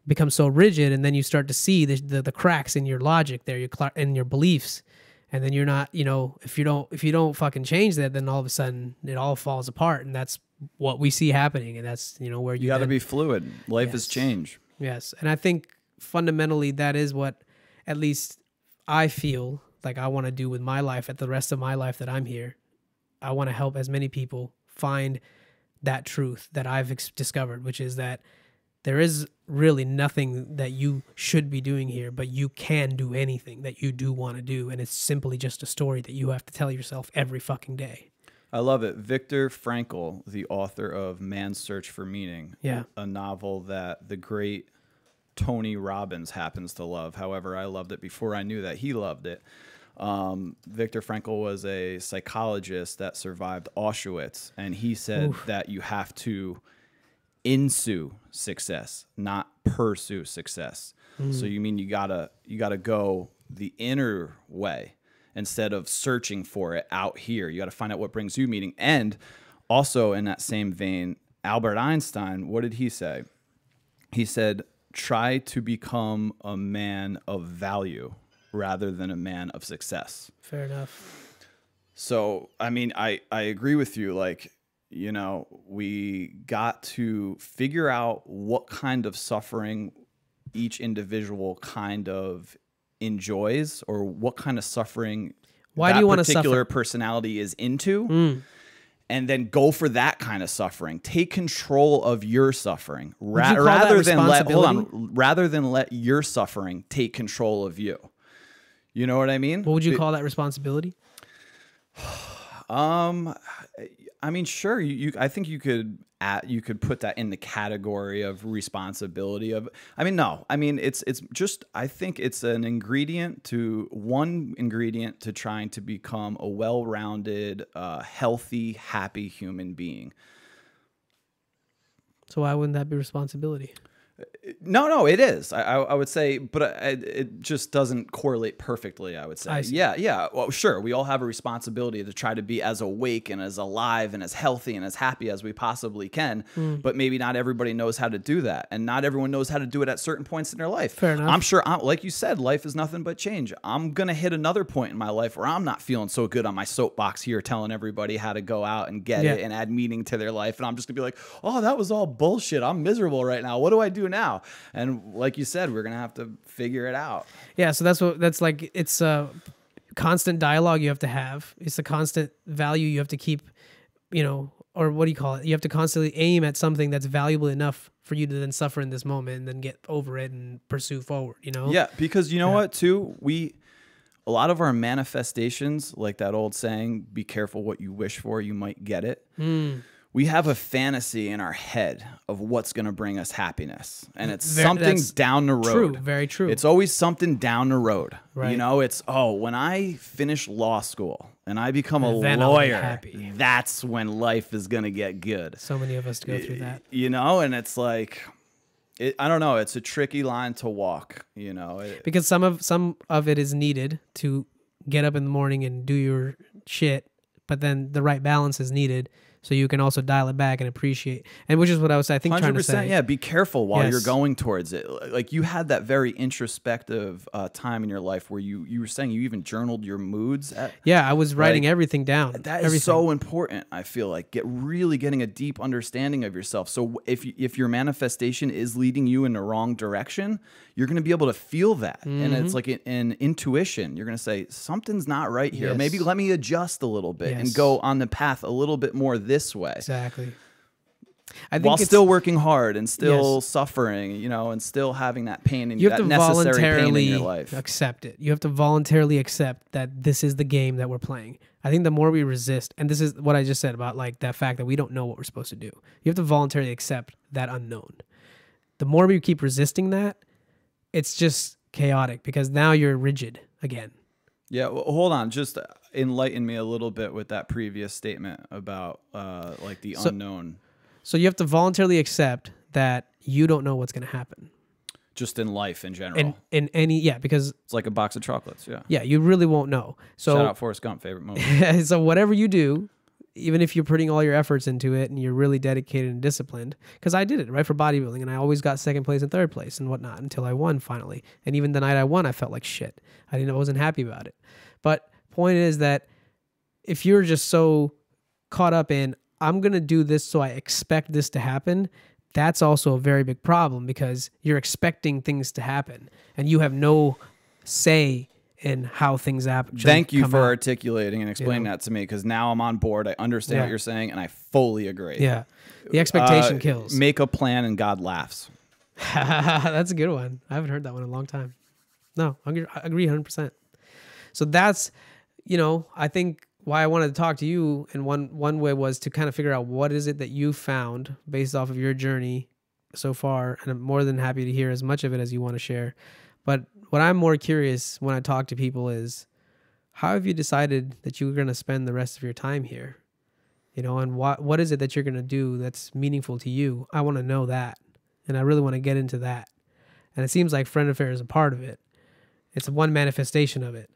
become so rigid, and then you start to see the cracks in your logic there, in your beliefs. And then you're not, if you don't fucking change that, then all of a sudden it all falls apart. And that's what we see happening. And that's, where you got to be fluid. Life is change. Yes. And I think fundamentally that is what, at least I feel like I want to do with my life, at the rest of my life that I'm here. I want to help as many people find that truth that I've discovered, which is that there is really nothing that you should be doing here, but you can do anything that you do want to do. And it's simply just a story that you have to tell yourself every fucking day. I love it. Viktor Frankl, the author of Man's Search for Meaning, a novel that the great Tony Robbins happens to love. However, I loved it before I knew that he loved it. Viktor Frankl was a psychologist that survived Auschwitz, and he said that you have to ensue success, not pursue success. So you mean you gotta go the inner way instead of searching for it out here. You got to find out what brings you meaning. And also in that same vein, Albert Einstein, what did he say? He said, try to become a man of value rather than a man of success. Fair enough. So, I mean, I agree with you. Like, we got to figure out what kind of suffering each individual kind of enjoys, or what kind of suffering Why do you want to suffer? Particular personality is into. And then go for that kind of suffering. Take control of your suffering rather than let your suffering take control of you. You know what I mean? What would you call that responsibility? I mean, sure. I think you could put that in the category of responsibility of. I mean, no. I mean, it's just. I think it's one ingredient to trying to become a well-rounded, healthy, happy human being. So why wouldn't that be responsibility? No, it is. I would say, but it just doesn't correlate perfectly, I would say. Yeah. Well, sure. We all have a responsibility to try to be as awake and as alive and as healthy and as happy as we possibly can. But maybe not everybody knows how to do that. And not everyone knows how to do it at certain points in their life. Fair enough. I'm sure, like you said, life is nothing but change. I'm going to hit another point in my life where I'm not feeling so good on my soapbox here telling everybody how to go out and get it and add meaning to their life. And I'm just going to be like, oh, that was all bullshit. I'm miserable right now. What do I do now? And like you said, we're going to have to figure it out. Yeah. So it's a constant dialogue you have to have. It's a constant value you have to keep, or what do you call it? You have to constantly aim at something that's valuable enough for you to then suffer in this moment and then get over it and pursue forward, Yeah. Because you know what too? A lot of our manifestations, like that old saying, be careful what you wish for, you might get it. We have a fantasy in our head of what's going to bring us happiness. And it's something down the road. True, very true. It's always something down the road. Right. It's, when I finish law school and I become a lawyer, that's when life is going to get good. So many of us go through that. And it's like, I don't know. It's a tricky line to walk, Because some of it is needed to get up in the morning and do your shit, but then the right balance is needed. So you can also dial it back and appreciate, and which is what I was, I think, 100%, trying to say. Yeah, be careful while you're going towards it. Like you had that very introspective time in your life where you were saying you even journaled your moods. I was writing everything down. That is so important. I feel like getting a deep understanding of yourself. So if your manifestation is leading you in the wrong direction, you're going to be able to feel that, and it's like an intuition. You're going to say something's not right here. Maybe let me adjust a little bit and go on the path a little bit more this way. Exactly. I think while still working hard and still suffering, and still having that pain and that necessary pain in your life. Accept it. You have to voluntarily accept that this is the game that we're playing. I think the more we resist, and this is what I just said about like that fact that we don't know what we're supposed to do. You have to voluntarily accept that unknown. The more we keep resisting that, it's just chaotic because now you're rigid again. Yeah, well, hold on. Just enlighten me a little bit with that previous statement about like the unknown. So you have to voluntarily accept that you don't know what's going to happen. Just in life in general. In any, because it's like a box of chocolates. Yeah. Yeah, you really won't know. So shout out Forrest Gump, favorite movie. So whatever you do, even if you're putting all your efforts into it and you're really dedicated and disciplined, because I did it right for bodybuilding and I always got second place and third place and whatnot until I won finally. And even the night I won, I felt like shit. I wasn't happy about it. But point is that if you're just so caught up in, I'm going to do this so I expect this to happen, that's also a very big problem because you're expecting things to happen and you have no say in how things happen. Thank you for articulating and explaining that to me because now I'm on board. I understand what you're saying and I fully agree. Yeah. The expectation kills. Make a plan and God laughs. That's a good one. I haven't heard that one in a long time. No, I agree 100%. So that's, I think why I wanted to talk to you in one way was to kind of figure out what is it that you found based off of your journey so far. And I'm more than happy to hear as much of it as you want to share. But what I'm more curious when I talk to people is how have you decided that you're going to spend the rest of your time here? And what is it that you're going to do that's meaningful to you? I want to know that. And I really want to get into that. And it seems like FriendAfare is a part of it. It's one manifestation of it.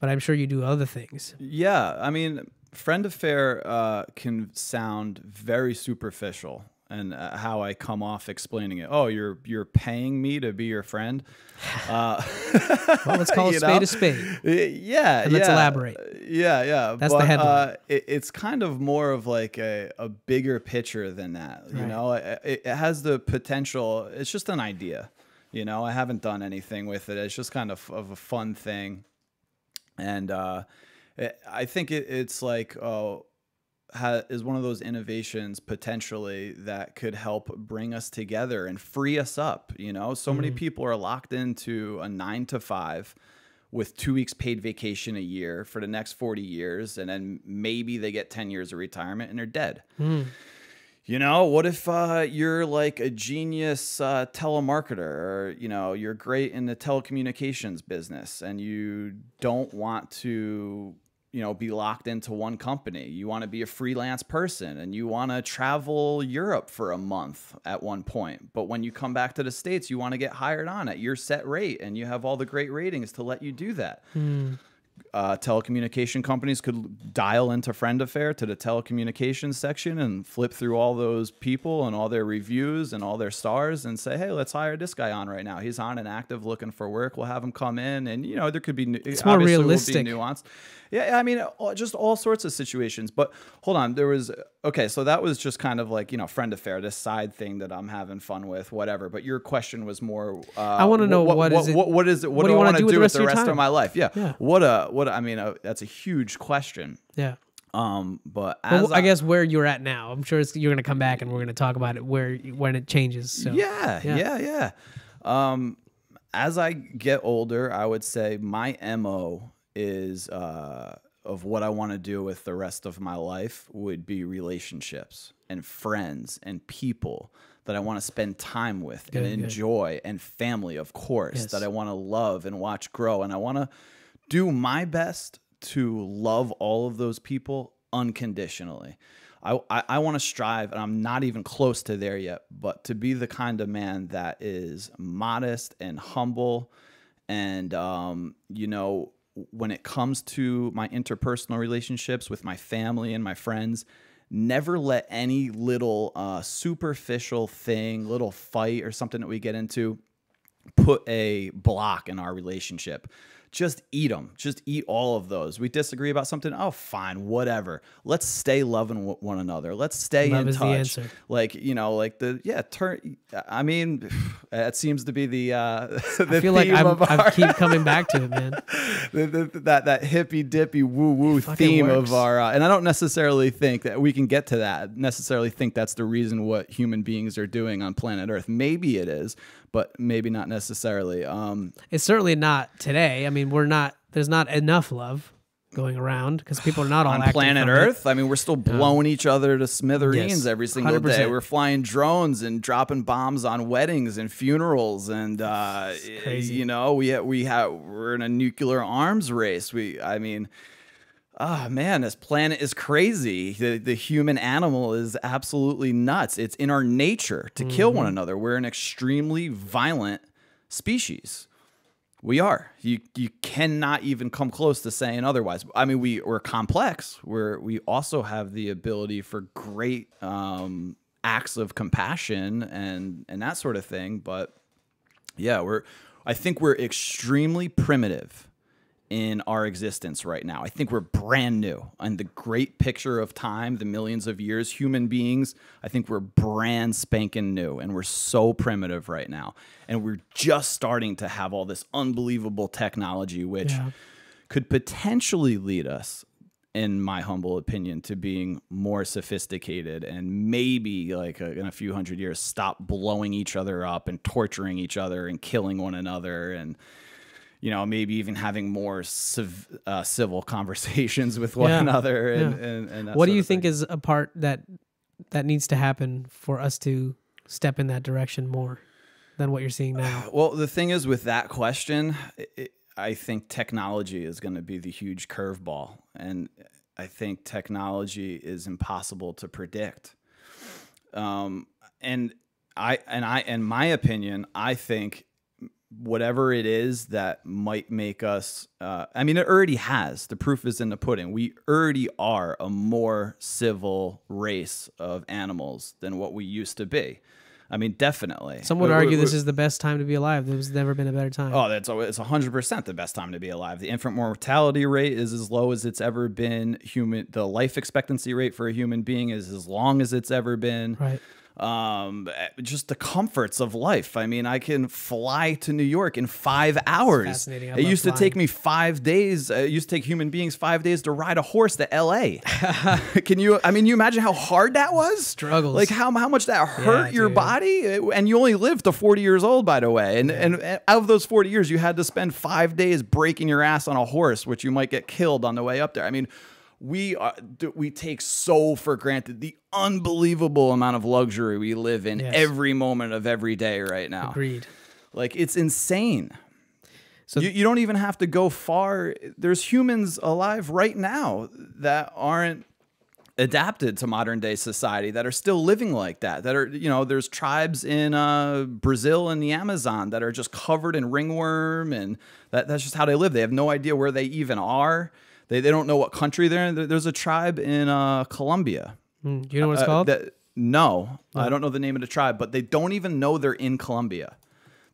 But I'm sure you do other things. Yeah. I mean, FriendAfare can sound very superficial. And how I come off explaining it. Oh, you're paying me to be your friend. Well, let's call a spade a spade. Yeah, and let's elaborate. Yeah. That's the headline. It's kind of more of like a bigger picture than that. It has the potential. It's just an idea. I haven't done anything with it. It's just kind of a fun thing, and I think it's like is one of those innovations potentially that could help bring us together and free us up. So many people are locked into a 9 to 5 with 2 weeks paid vacation a year for the next 40 years. And then maybe they get 10 years of retirement and they're dead. You know, what if you're like a genius telemarketer, or, you know, you're great in the telecommunications business and you don't want to, you know, be locked into one company. You want to be a freelance person and you want to travel Europe for a month at one point. But when you come back to the States, you want to get hired on at your set rate and you have all the great ratings to let you do that. Telecommunication companies could dial into FriendAfare to the telecommunications section and flip through all those people and all their reviews and all their stars and say, hey, let's hire this guy on right now. He's on and active looking for work. We'll have him come in. And, you know, there could be, it's more realistic. Will be nuanced. Yeah, I mean, just all sorts of situations. But hold on, there was, okay, so that was just kind of like, you know, FriendAfare, this side thing that I'm having fun with, whatever. But your question was more, I want to know what do I want to do with the rest of my life? Yeah. I mean, that's a huge question. Yeah. But as I guess where you're at now, I'm sure you're going to come back and we're going to talk about it when it changes. So. Yeah. As I get older, I would say my MO is of what I want to do with the rest of my life would be relationships and friends and people that I want to spend time with and enjoy, and family, of course, that I want to love and watch grow. And I want to do my best to love all of those people unconditionally. I want to strive, and I'm not even close to there yet, but to be the kind of man that is modest and humble. And, you know, when it comes to my interpersonal relationships with my family and my friends, never let any little superficial thing, little fight or something that we get into, put a block in our relationship. Just eat them. Just eat all of those. We disagree about something. Oh, fine, whatever. Let's stay loving one another. Let's stay in touch. Love is the answer. Like, you know, like I mean, that seems to be the I feel like I keep coming back to it, man. that hippy dippy woo woo theme of our, and I don't necessarily think that we can get to that. Necessarily think that's the reason what human beings are doing on planet Earth. Maybe it is, but maybe not necessarily. It's certainly not today. I mean, there's not enough love going around because people are not all on planet Earth. I mean, we're still blowing each other to smithereens every single 100%. day. We're flying drones and dropping bombs on weddings and funerals, and crazy. You know, we're in a nuclear arms race. Oh man, this planet is crazy. The human animal is absolutely nuts. It's in our nature to kill one another. We're an extremely violent species. We are. You cannot even come close to saying otherwise. I mean, we're complex. We also have the ability for great acts of compassion and that sort of thing. But yeah, I think we're extremely primitive in our existence right now. I think we're brand new. And the great picture of time, the millions of years, human beings, I think we're brand spanking new. And we're so primitive right now. And we're just starting to have all this unbelievable technology, which could potentially lead us, in my humble opinion, to being more sophisticated and maybe, like in a few hundred years, stop blowing each other up and torturing each other and killing one another, and you know, maybe even having more civil conversations with one another. And what do you think is a part that needs to happen for us to step in that direction more than what you're seeing now? Well, the thing is with that question, I think technology is going to be the huge curveball. And I think technology is impossible to predict. In my opinion, I think whatever it is that might make us, I mean, it already has. The proof is in the pudding. We already are a more civil race of animals than what we used to be. I mean, definitely. Some would argue this is the best time to be alive. There's never been a better time. Oh, it's 100% the best time to be alive. The infant mortality rate is as low as it's ever been. The life expectancy rate for a human being is as long as it's ever been. Right. just the comforts of life. I mean, I can fly to New York in 5 hours. Fascinating. It used to take me 5 days. It used to take human beings 5 days to ride a horse to LA. You imagine how hard that was? Struggles. Like how much that hurt your body? And you only lived to 40 years old, by the way. And out of those 40 years, you had to spend 5 days breaking your ass on a horse, which you might get killed on the way up there. I mean, we take so for granted the unbelievable amount of luxury we live in every moment of every day right now. Agreed. Like, it's insane. So you don't even have to go far. There's humans alive right now that aren't adapted to modern day society, that are still living like that, that are, there's tribes in Brazil and the Amazon that are just covered in ringworm, and that's just how they live. They have no idea where they even are. They don't know what country they're in. There's a tribe in Colombia. Do you know what it's called? No, I don't know the name of the tribe, but they don't even know they're in Colombia.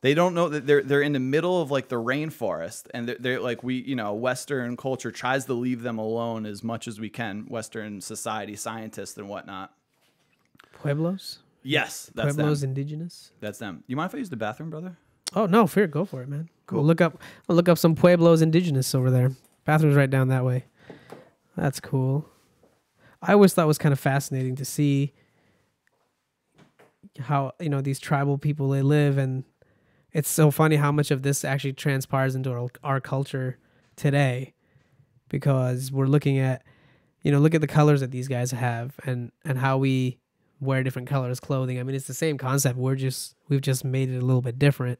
They don't know that they're in the middle of like the rainforest, and they're like, Western culture tries to leave them alone as much as we can. Western society, scientists and whatnot. Pueblos? Yes, that's Pueblos them. indigenous? That's them. You mind if I use the bathroom, brother? Oh no, fear, go for it, man. Cool. I'll look up some Pueblos indigenous over there. Bathroom's right down that way. That's cool. I always thought it was kind of fascinating to see how, these tribal people, they live, and it's so funny how much of this actually transpires into our culture today, because we're looking at, look at the colors that these guys have, and how we wear different colors clothing. I mean, it's the same concept. We've just made it a little bit different,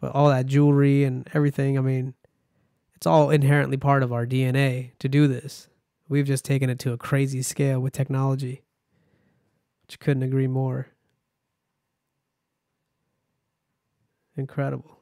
but all that jewelry and everything, I mean, it's all inherently part of our DNA to do this. We've just taken it to a crazy scale with technology, which couldn't agree more. Incredible.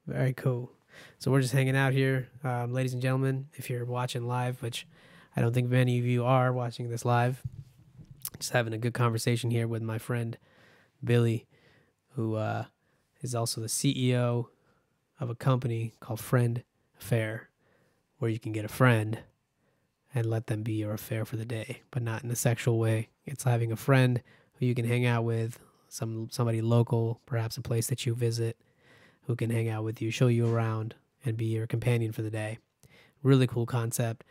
Very cool. So we're just hanging out here, ladies and gentlemen, if you're watching live, which I don't think many of you are watching this live. Just having a good conversation here with my friend Billy, who is also the CEO of a company called FriendAfare, where you can get a friend and let them be your affair for the day, but not in a sexual way. It's having a friend who you can hang out with, somebody local, perhaps a place that you visit, who can hang out with you, show you around, and be your companion for the day. Really cool concept.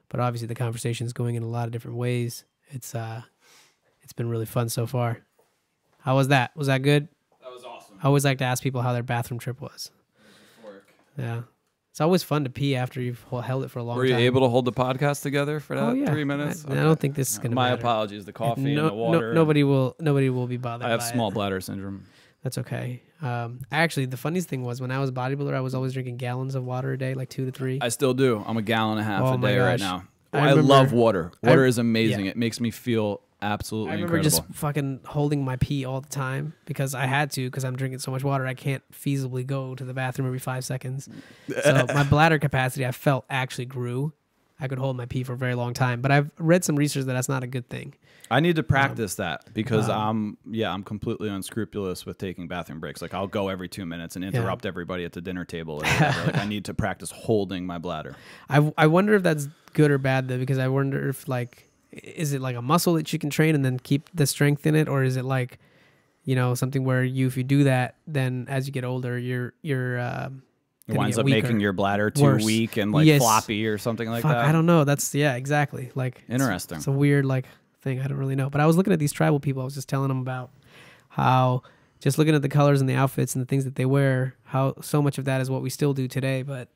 But obviously the conversation is going in a lot of different ways. It's been really fun so far. How was that? Was that good? That was awesome. I always like to ask people how their bathroom trip was. Yeah. It's always fun to pee after you've held it for a long time. Were you able to hold the podcast together for that 3 minutes? I don't think this is going to matter. My apologies. The coffee and the water. Nobody will be bothered. I have small bladder syndrome. That's okay. Actually, the funniest thing was when I was a bodybuilder, I was always drinking gallons of water a day, like 2 to 3. I still do. I'm a gallon and a half a day right now. I love water. Water is amazing. It makes me feel absolutely incredible. I remember just fucking holding my pee all the time because I had to, because I'm drinking so much water. I can't feasibly go to the bathroom every 5 seconds. So my bladder capacity, I felt, actually grew. I could hold my pee for a very long time. But I've read some research that that's not a good thing. I need to practice that because I'm completely unscrupulous with taking bathroom breaks. Like I'll go every 2 minutes and interrupt everybody at the dinner table or whatever. Like I need to practice holding my bladder. I wonder if that's good or bad though, because I wonder if is it like a muscle that you can train and then keep the strength in it, or is it like, something where if you do that, then as you get older, you're it winds up making your bladder too weak and floppy or something like that. I don't know. That's exactly. Like interesting. It's a weird thing. I don't really know. But I was looking at these tribal people. I was just telling them about how just looking at the colors and the outfits and the things that they wear, how so much of that is what we still do today, but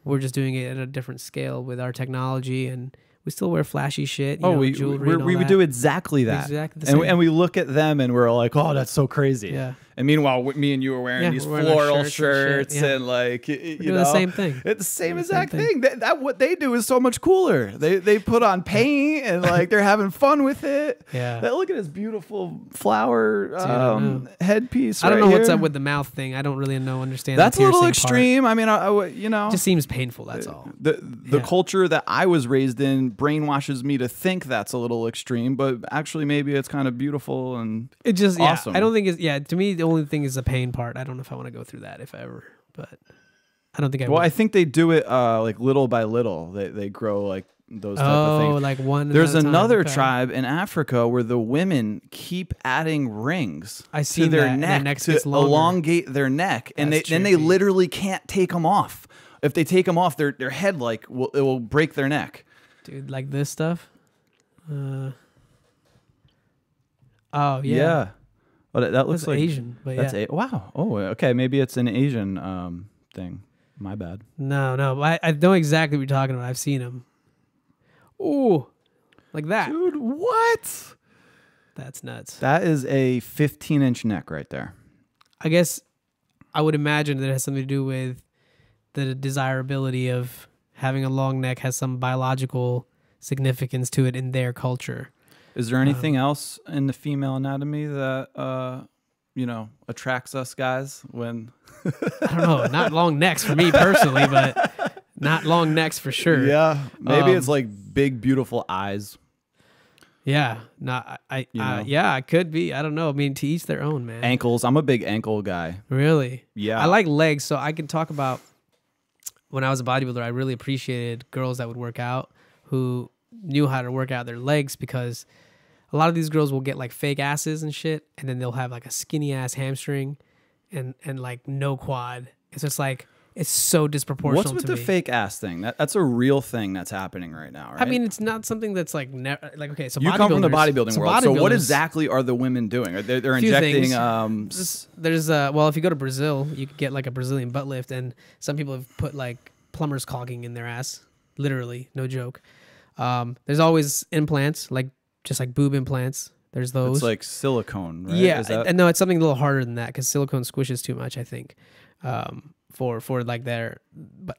we're just doing it at a different scale with our technology, and we still wear flashy shit. Jewelry. We would do exactly that. Exactly the same. And we look at them and we're like, oh, that's so crazy. Yeah. And meanwhile, me and you are wearing these floral shirts and the same thing. It's the same exact thing. That what they do is so much cooler. They put on paint and they're having fun with it. Yeah. Look at this beautiful flower headpiece. I don't know what's up with the mouth thing. I don't really understand. That's a little extreme. Part. I mean, it just seems painful. That's all. The culture that I was raised in brainwashes me to think that's a little extreme, but actually maybe it's kind of beautiful and it just awesome. I don't think it's to me. only thing is the pain part. I don't know if I want to go through that if ever, but I don't think I Well, would. I think they do it like little by little. They grow like those type of things. Like one. There's another tribe in Africa where the women keep adding rings to their neck to elongate their neck, and then they literally can't take them off. If they take them off, their head it will break their neck. Dude, like this stuff. Oh yeah. Yeah. Well, that looks like Asian. But that's wow. Oh, okay. Maybe it's an Asian thing. My bad. No. I know exactly what you're talking about. I've seen them. Ooh, like that. Dude, what? That's nuts. That is a 15-inch neck right there. I guess I would imagine that it has something to do with the desirability of having a long neck has some biological significance to it in their culture. Is there anything else in the female anatomy that attracts us guys when I don't know, not long necks for me personally, but not long necks for sure. Yeah, maybe it's like big beautiful eyes. Yeah, yeah, it could be. I don't know. I mean, to each their own, man. Ankles. I'm a big ankle guy. Really? Yeah. I like legs, so I can talk about when I was a bodybuilder. I really appreciated girls that would work out who knew how to work out their legs, because a lot of these girls will get like fake asses and shit, and then they'll have like a skinny ass hamstring and like no quad. It's just like, it's so disproportional. What's with the fake ass thing? That's a real thing that's happening right now, right? I mean, it's not something that's like okay. So you come from the bodybuilding world. So what exactly are the women doing? They're injecting. There's well, if you go to Brazil, you could get like a Brazilian butt lift, and some people have put like plumber's caulking in their ass, literally, no joke. There's always implants, like just like boob implants. There's those. It's like silicone, right? Yeah, no, it's something a little harder than that because silicone squishes too much, I think. For like their, but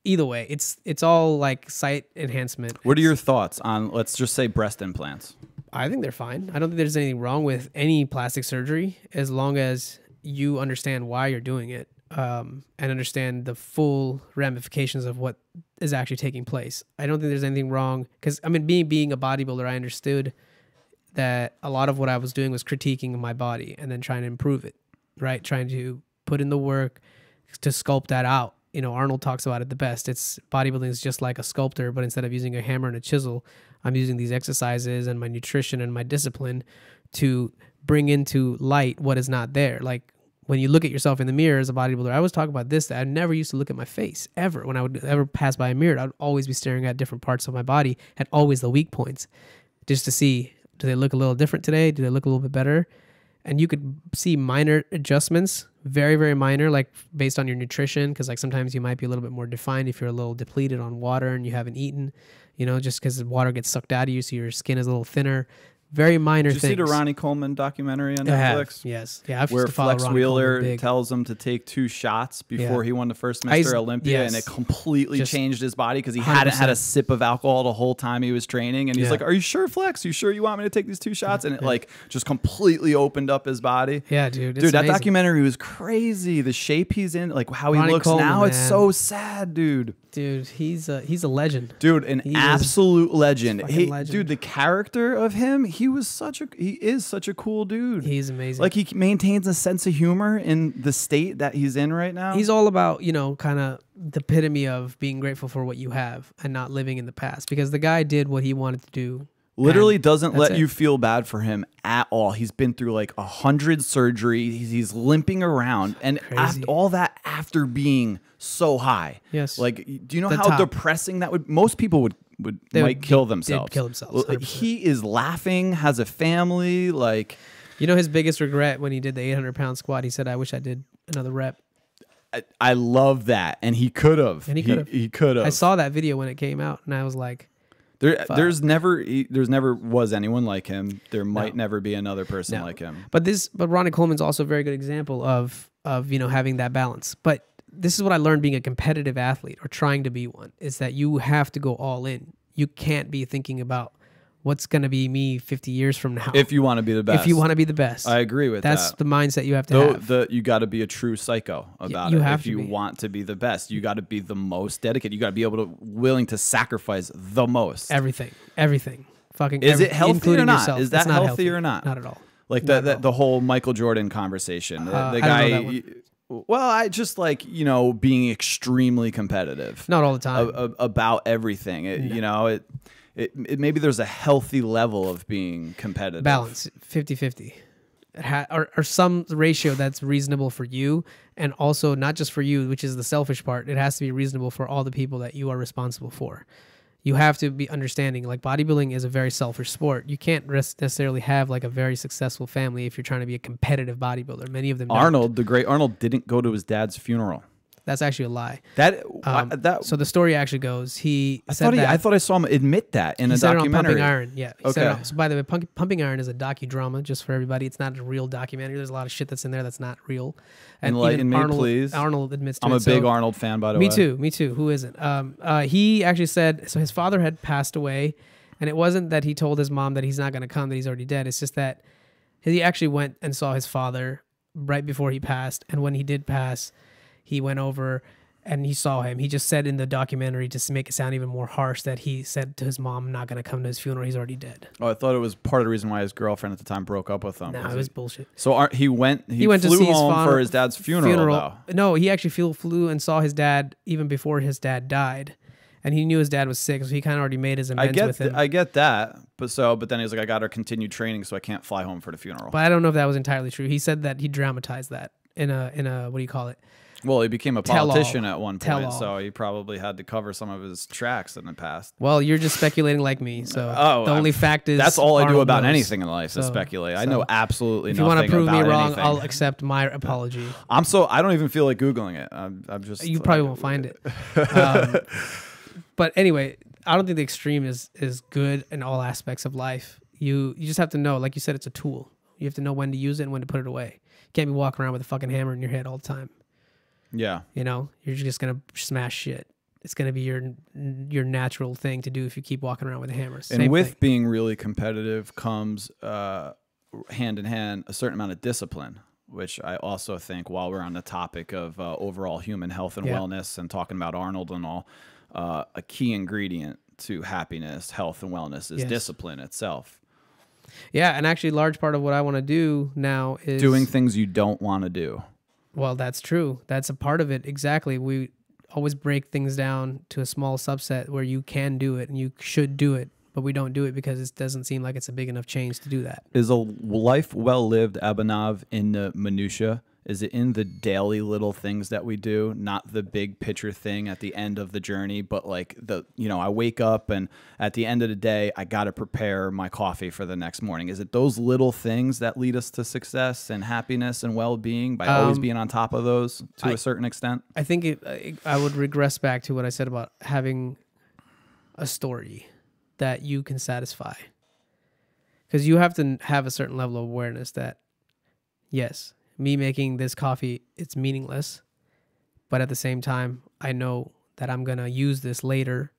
either way, it's all like site enhancement. What are your thoughts on, let's just say, breast implants? I think they're fine. I don't think there's anything wrong with any plastic surgery as long as you understand why you're doing it, and understand the full ramifications of what is actually taking place. I don't think there's anything wrong, because I mean, being a bodybuilder, I understood that a lot of what I was doing was critiquing my body and then trying to improve it, right? Trying to put in the work to sculpt that out. You know, Arnold talks about it the best. It's bodybuilding is just like a sculptor, but instead of using a hammer and a chisel, I'm using these exercises and my nutrition and my discipline to bring into light what is not there. Like when you look at yourself in the mirror as a bodybuilder, I always talk about this, that I never used to look at my face ever. When I would ever pass by a mirror, I would always be staring at different parts of my body, at always the weak points, just to see, do they look a little different today? Do they look a little bit better? And you could see minor adjustments, very, very minor, like based on your nutrition, because like sometimes you might be a little bit more defined if you're a little depleted on water and you haven't eaten, you know, just because the water gets sucked out of you, so your skin is a little thinner. Very minor things. Did you see the Ronnie Coleman documentary on Netflix? Yes. Yeah, where Flex Wheeler tells him to take 2 shots before he won the first Mr. Olympia, and it completely changed his body because he 100%. Hadn't had a sip of alcohol the whole time he was training. And he's like, "Are you sure, Flex? You sure you want me to take these 2 shots?" And it like just completely opened up his body. Yeah, dude. Dude, that documentary was crazy. The shape he's in, like how he looks Coleman, now, it's so sad, dude. Dude, he's a legend. Dude, an absolute legend. Legend. Dude, the character of him, he is such a cool dude. He's amazing. Like he maintains a sense of humor in the state that he's in right now. He's all about, you know, kind of the epitome of being grateful for what you have and not living in the past, because the guy did what he wanted to do. Literally doesn't let you feel bad for him at all. He's been through like 100 surgeries. He's limping around, and after all that, after being so high. Yes. Like, do you know how depressing that would? Most people might kill themselves. Kill themselves. Like, he is laughing, has a family. Like, you know, his biggest regret when he did the 800-pound squat, he said, "I wish I did another rep." I love that, and he could have. And he could have. I saw that video when it came out, and I was like, There's never was anyone like him. There might never be another person like him. But Ronnie Coleman's also a very good example of you know, having that balance. But this is what I learned being a competitive athlete, or trying to be one, is that you have to go all in. You can't be thinking about what's going to be me 50 years from now. If you want to be the best. If you want to be the best. I agree with that. That's the mindset you have to have. You got to be a true psycho about it. If you want to be the best, you got to be the most dedicated. You got to be willing to sacrifice the most. Everything. Fucking Is it healthy or not? Yourself. Is that healthy or not? Not at all. Like the whole Michael Jordan conversation. The guy, well, I just like, you know, being extremely competitive. Not all the time. About everything. You know, maybe there's a healthy level of being competitive. Balance, 50-50. Or some ratio that's reasonable for you, and also not just for you, which is the selfish part. It has to be reasonable for all the people that you are responsible for. You have to be understanding, like, bodybuilding is a very selfish sport. You can't necessarily have like a very successful family if you're trying to be a competitive bodybuilder. Many of them don't. The great Arnold, didn't go to his dad's funeral. That's actually a lie. So the story actually goes, I thought I saw him admit that in a documentary. Pumping Iron, yeah. Okay. So by the way, Pumping Iron is a docudrama, just for everybody. It's not a real documentary. There's a lot of shit that's in there that's not real. And enlighten me, please. Arnold admits to it. I'm a big Arnold fan, by the way. Me too. Who isn't? He actually said, so his father had passed away, and it wasn't that he told his mom that he's not going to come, that he's already dead. It's just that he actually went and saw his father right before he passed, and when he did pass, he went over and he saw him. He just said in the documentary, just to make it sound even more harsh, that he said to his mom, I'm not going to come to his funeral. He's already dead. Oh, I thought it was part of the reason why his girlfriend at the time broke up with him. No, it was bullshit. So he went to see home for his dad's funeral, though. No, he actually flew and saw his dad even before his dad died. And he knew his dad was sick, so he kind of already made his amends with him. I get that, but then he was like, I got to continue training, so I can't fly home for the funeral. But I don't know if that was entirely true. He said that he dramatized that in a what do you call it? Well, he became a politician at one point, so he probably had to cover some of his tracks in the past. Well, you're just speculating like me, so the only fact is that's all I do about anything in life is speculate. I know absolutely nothing about anything. If you want to prove me wrong, I'll accept my apology. I don't even feel like Googling it. I'm just... You probably won't find it. But anyway, I don't think the extreme is good in all aspects of life. You just have to know, like you said, it's a tool. You have to know when to use it and when to put it away. You can't be walking around with a fucking hammer in your head all the time. Yeah. You know, you're just going to smash shit. It's going to be your natural thing to do if you keep walking around with a hammer. And with being really competitive comes hand in hand a certain amount of discipline, which I also think, while we're on the topic of overall human health and wellness and talking about Arnold and all, a key ingredient to happiness, health, and wellness is discipline itself. Yeah, and actually a large part of what I want to do now is... doing things you don't want to do. Well, that's true. That's a part of it. Exactly. We always break things down to a small subset where you can do it and you should do it, but we don't do it because it doesn't seem like it's a big enough change to do that. Is a life well lived, Abhinav, in the minutia? Is it in the daily little things that we do, not the big picture thing at the end of the journey, but like I wake up and at the end of the day, I got to prepare my coffee for the next morning. Is it those little things that lead us to success and happiness and well-being by always being on top of those to a certain extent? I think I would regress back to what I said about having a story that you can satisfy. Because you have to have a certain level of awareness that, yes, me making this coffee, it's meaningless. But at the same time, I know that I'm going to use this later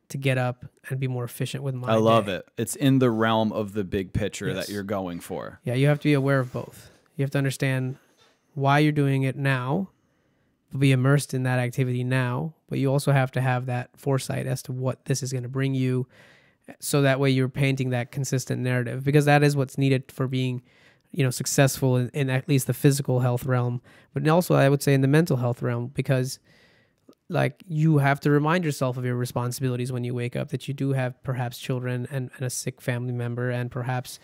to get up and be more efficient with my day. I love it. It's in the realm of the big picture that you're going for. Yeah, you have to be aware of both. You have to understand why you're doing it now, be immersed in that activity now, but you also have to have that foresight as to what this is going to bring you, so that way you're painting that consistent narrative, because that is what's needed for being successful in at least the physical health realm, but also I would say in the mental health realm, because like you have to remind yourself of your responsibilities when you wake up, that you do have perhaps children and a sick family member, and perhaps,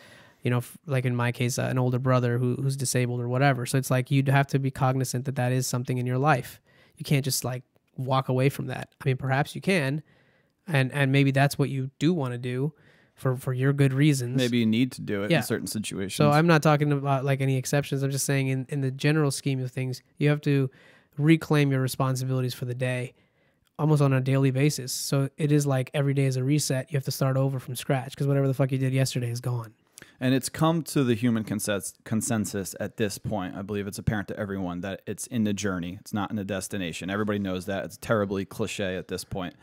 like in my case, an older brother who's disabled or whatever. So it's like you'd have to be cognizant that is something in your life. You can't just like walk away from that. I mean, perhaps you can, and maybe that's what you do want to do, for your good reasons. Maybe you need to do it in certain situations. So I'm not talking about like any exceptions. I'm just saying in the general scheme of things, you have to reclaim your responsibilities for the day almost on a daily basis. So it is like every day is a reset. You have to start over from scratch because whatever the fuck you did yesterday is gone. And it's come to the human consensus at this point. I believe it's apparent to everyone that it's in the journey. It's not in the destination. Everybody knows that. It's terribly cliche at this point.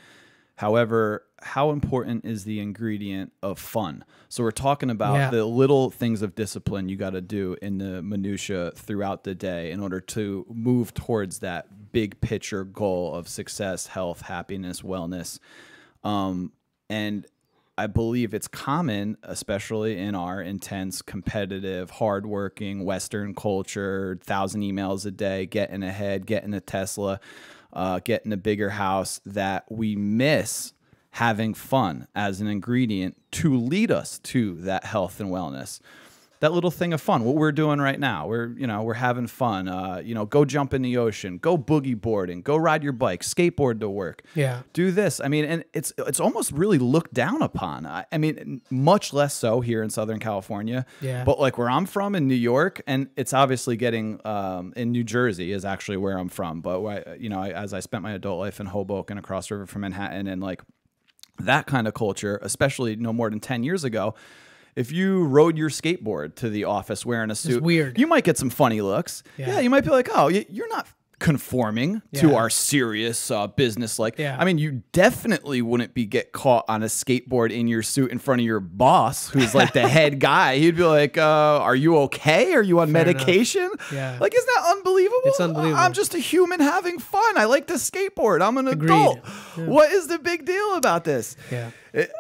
However, how important is the ingredient of fun? So we're talking about the little things of discipline you got to do in the minutia throughout the day in order to move towards that big picture goal of success, health, happiness, wellness. And I believe it's common, especially in our intense, competitive, hardworking Western culture, 1,000 emails a day, getting ahead, getting a Tesla, getting a bigger house, that we miss having fun as an ingredient to lead us to that health and wellness. That little thing of fun, what we're doing right now, we're having fun. Go jump in the ocean, go boogie boarding, go ride your bike, skateboard to work. Yeah, do this. I mean, and it's almost really looked down upon. I mean, much less so here in Southern California. Yeah. But like where I'm from in New York, and it's obviously getting in New Jersey is actually where I'm from. But as I spent my adult life in Hoboken, across the river from Manhattan, and like that kind of culture, especially no more than 10 years ago. If you rode your skateboard to the office wearing a suit, it's weird. You might get some funny looks. Yeah, you might be like, oh, you're not conforming to our serious business. Like, I mean, you definitely wouldn't get caught on a skateboard in your suit in front of your boss, who's like the head guy. He'd be like, are you okay? Are you on medication? Yeah. Like, isn't that unbelievable? It's unbelievable. I'm just a human having fun. I like to skateboard. I'm an adult. Yeah. What is the big deal about this? Yeah.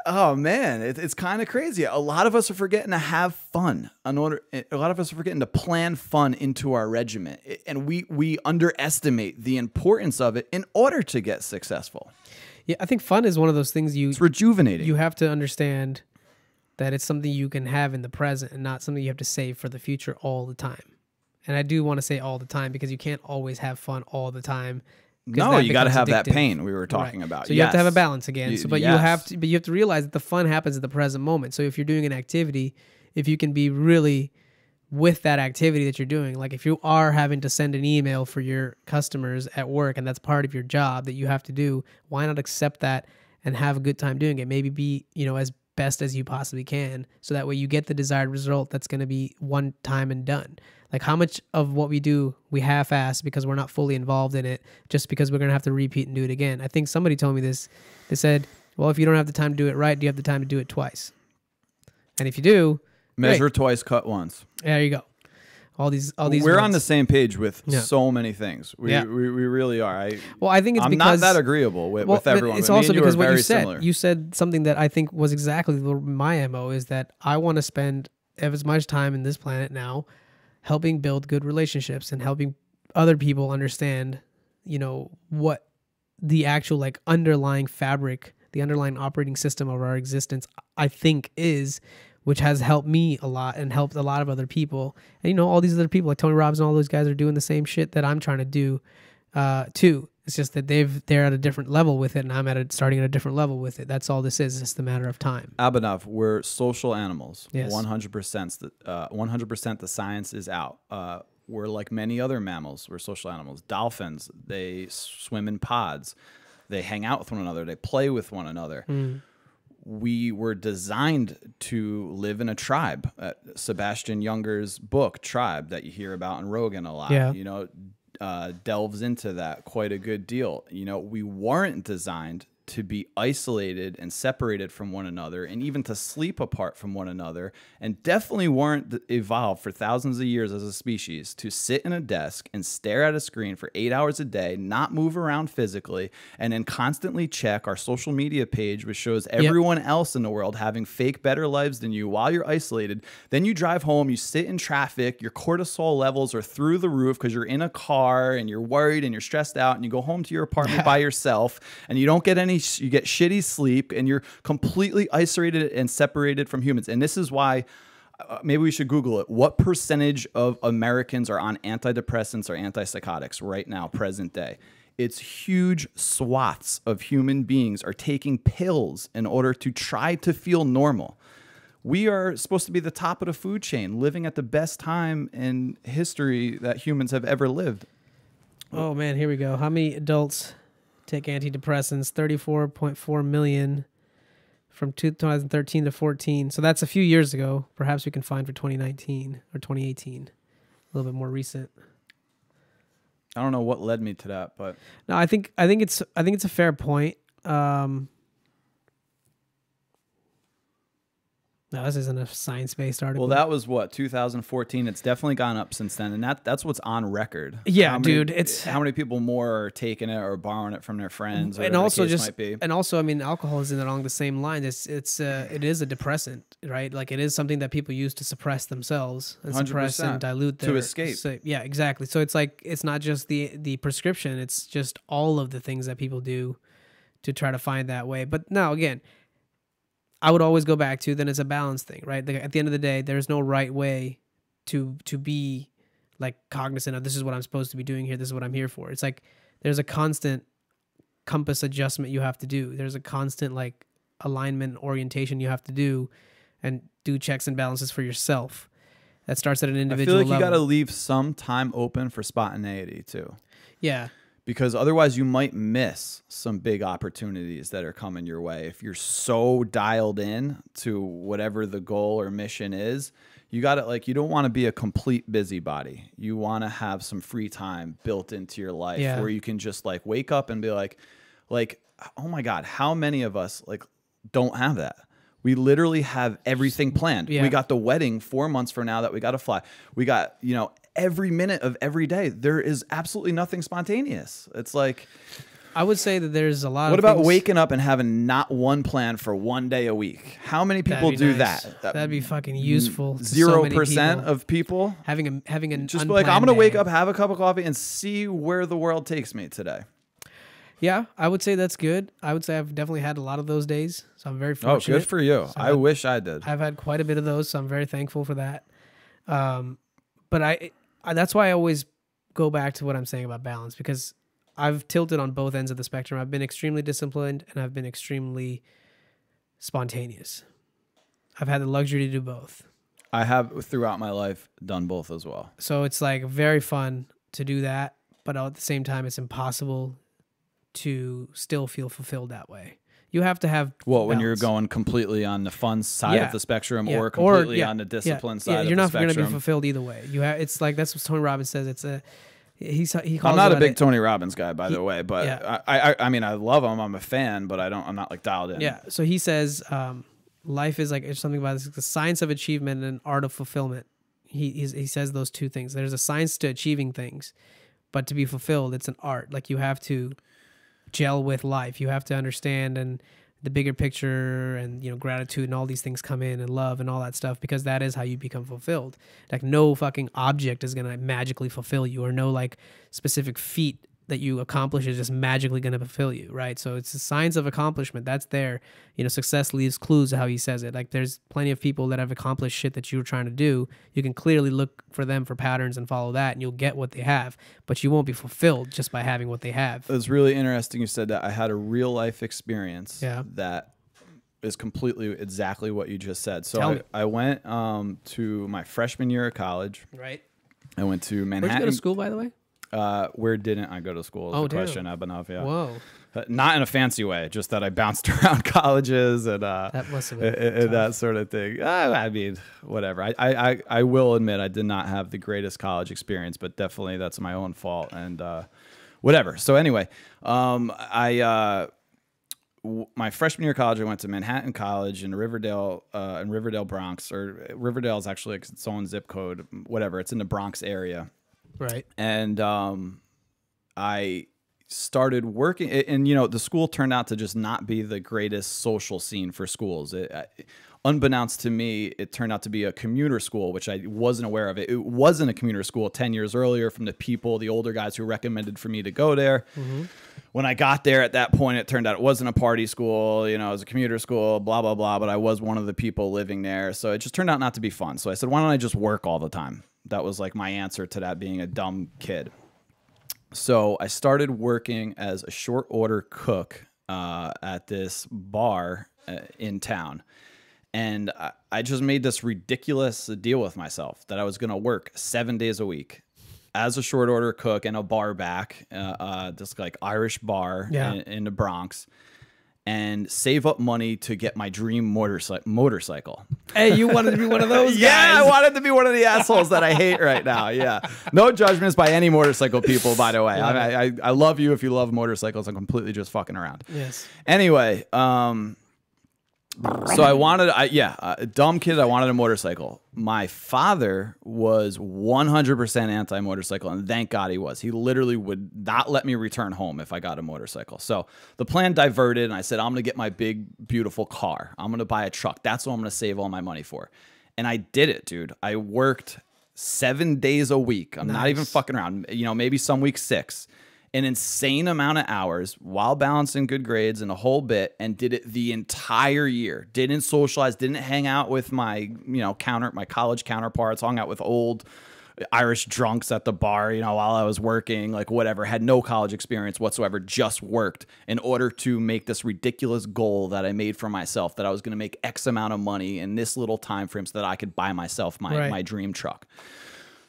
Oh man, it's kind of crazy. A lot of us are forgetting to have fun. A lot of us are forgetting to plan fun into our regimen, and we underestimate the importance of it in order to get successful. Yeah, I think fun is one of those things it's rejuvenating. You have to understand that it's something you can have in the present and not something you have to save for the future all the time. And I do want to say all the time because you can't always have fun all the time. No, you got to have that pain we were talking about. So you have to have a balance again. But you have to realize that the fun happens at the present moment. So if you're doing an activity, if you can be really with that activity that you're doing, like if you are having to send an email for your customers at work and that's part of your job that you have to do, why not accept that and have a good time doing it? Maybe be, as best as you possibly can, so that way you get the desired result that's going to be one time and done. Like how much of what we do we half-ass because we're not fully involved in it, just because we're going to have to repeat and do it again. I think somebody told me this. They said, well, if you don't have the time to do it right, do you have the time to do it twice? And if you do, measure twice, cut once. There you go. All these. We're on the same page with so many things. We really are. I think it's because I'm not that agreeable with everyone. It's also because what you said. Similar. You said something that I think was exactly my MO, is that I want to spend as much time in this planet now helping build good relationships and helping other people understand, what the actual underlying fabric, the underlying operating system of our existence, I think is, which has helped me a lot and helped a lot of other people. And, all these other people like Tony Robbins and all those guys are doing the same shit that I'm trying to do too. It's just that they're at a different level with it, and I'm starting at a different level with it. That's all this is. It's just a matter of time. Abhinav, we're social animals. Yes. 100%. 100% the science is out. We're like many other mammals. We're social animals. Dolphins, they swim in pods. They hang out with one another. They play with one another. We were designed to live in a tribe. Sebastian Junger's book, Tribe, that you hear about in Rogan a lot. Yeah. Delves into that quite a good deal. We weren't designed to be isolated and separated from one another, and even to sleep apart from one another, and definitely weren't evolved for thousands of years as a species to sit in a desk and stare at a screen for 8 hours a day, not move around physically, and then constantly check our social media page, which shows everyone else in the world having fake better lives than you while you're isolated. Then you drive home, you sit in traffic, your cortisol levels are through the roof because you're in a car and you're worried and you're stressed out, and you go home to your apartment by yourself and you don't get you get shitty sleep, and you're completely isolated and separated from humans. And this is why maybe we should Google it. What percentage of Americans are on antidepressants or antipsychotics right now, present day? It's huge swaths of human beings are taking pills in order to try to feel normal. We are supposed to be the top of the food chain, living at the best time in history that humans have ever lived. Oh man, here we go. How many adults take antidepressants? 34.4 million from 2013 to 14. So that's a few years ago. Perhaps we can find for 2019 or 2018. A little bit more recent. I don't know what led me to that, but no, I think it's a fair point. No, this isn't a science-based article. Well, that was what, 2014. It's definitely gone up since then, and that's what's on record. Yeah, dude. It's how many people more are taking it or borrowing it from their friends, or and also might be. And also, I mean, alcohol is along the same line. It is a depressant, right? Like it is something that people use to suppress themselves and suppress and dilute their, to escape. Yeah, exactly. So it's like it's not just the prescription; it's just all of the things that people do to try to find that way. But now again, I would always go back to then it's a balance thing, right? At the end of the day, there's no right way to be like cognizant of this is what I'm supposed to be doing here. This is what I'm here for. It's like there's a constant compass adjustment you have to do. There's a constant like alignment orientation you have to do and do checks and balances for yourself. That starts at an individual level. I feel like you got to leave some time open for spontaneity too. Yeah. Because otherwise you might miss some big opportunities that are coming your way. If you're so dialed in to whatever the goal or mission is, you got to like, you don't want to be a complete busybody. You want to have some free time built into your life where you can just like wake up and be like, oh my God, how many of us like don't have that? We literally have everything planned. Yeah. We got the wedding 4 months from now that we got to fly. We got, you know, every minute of every day. There is absolutely nothing spontaneous. It's like, I would say that there's a lot what of about things. waking up and having not one plan for one day a week? How many people do nice. that? That'd be fucking useful. 0% of people having an just be like, I'm gonna wake up, have a cup of coffee, and see where the world takes me today. Yeah, I would say that's good. I would say I've definitely had a lot of those days, so I'm very fortunate. Oh, good for you. So I wish I did. I've had quite a bit of those, so I'm very thankful for that. But I that's why I always go back to what I'm saying about balance, because I've tilted on both ends of the spectrum. I've been extremely disciplined and I've been extremely spontaneous. I've had the luxury to do both. I have throughout my life done both as well. So it's like very fun to do that, but at the same time, it's impossible to still feel fulfilled that way. You have to have when you're going completely on the fun side of the spectrum or completely on the discipline side of the spectrum. You're not going to be fulfilled either way. It's like that's what Tony Robbins says. It's he calls I'm not a big Tony Robbins guy, by the way, but I mean I love him. I'm a fan, but I'm not like dialed in. Yeah. So he says life is like, it's something about this, the science of achievement and art of fulfillment. He says those two things. There's a science to achieving things, but to be fulfilled, it's an art. Like you have to gel with life. You have to understand and the bigger picture and, you know, gratitude and all these things come in and love and all that stuff, because that is how you become fulfilled. Like no fucking object is going to magically fulfill you, or no like specific feat that you accomplish is just magically going to fulfill you, right? So it's the science of accomplishment. That's there. You know, success leaves clues, how he says it. Like there's plenty of people that have accomplished shit that you were trying to do. You can clearly look for them for patterns and follow that, and you'll get what they have, but you won't be fulfilled just by having what they have. It was really interesting you said that. I had a real life experience that is completely exactly what you just said. So I went to my freshman year of college. Right. I went to Manhattan. Where'd you go to school, by the way? Where didn't I go to school? Is the question, Abhinav. Yeah. Whoa. Not in a fancy way, just that I bounced around colleges and that must have been that sort of thing. I mean, whatever. I will admit I did not have the greatest college experience, but definitely that's my own fault and whatever. So anyway, my freshman year of college, I went to Manhattan College in Riverdale, Bronx, or Riverdale is actually its own zip code, whatever. It's in the Bronx area. Right. And I started working, and you know, the school turned out to just not be the greatest social scene for schools. Unbeknownst to me, it turned out to be a commuter school, which I wasn't aware of. It wasn't a commuter school 10 years earlier from the people, the older guys who recommended for me to go there. Mm-hmm. When I got there at that point, it turned out it wasn't a party school, you know, it was a commuter school, blah, blah, blah. But I was one of the people living there. So it just turned out not to be fun. So I said, why don't I just work all the time? That was like my answer to that, being a dumb kid. So I started working as a short order cook at this bar in town. And I just made this ridiculous deal with myself that I was going to work 7 days a week as a short order cook in a bar back, this like Irish bar in the Bronx, and save up money to get my dream motorcycle. Hey, you wanted to be one of those guys? Yeah, I wanted to be one of the assholes that I hate right now. Yeah. No judgments by any motorcycle people, by the way. I love you if you love motorcycles. I'm completely just fucking around. Yes. Anyway, So I wanted, a dumb kid. I wanted a motorcycle. My father was 100% anti-motorcycle, and thank God he was. He literally would not let me return home if I got a motorcycle. So the plan diverted, and I said, I'm going to get my big, beautiful car. I'm going to buy a truck. That's what I'm going to save all my money for. And I did it, dude. I worked 7 days a week. I'm not even fucking around. You know, maybe some weeks 6. An insane amount of hours while balancing good grades and a whole bit, and did it the entire year. Didn't socialize, didn't hang out with my, my college counterparts, hung out with old Irish drunks at the bar, while I was working, like whatever, had no college experience whatsoever, just worked in order to make this ridiculous goal that I made for myself, that I was going to make X amount of money in this little time frame so that I could buy myself my dream truck.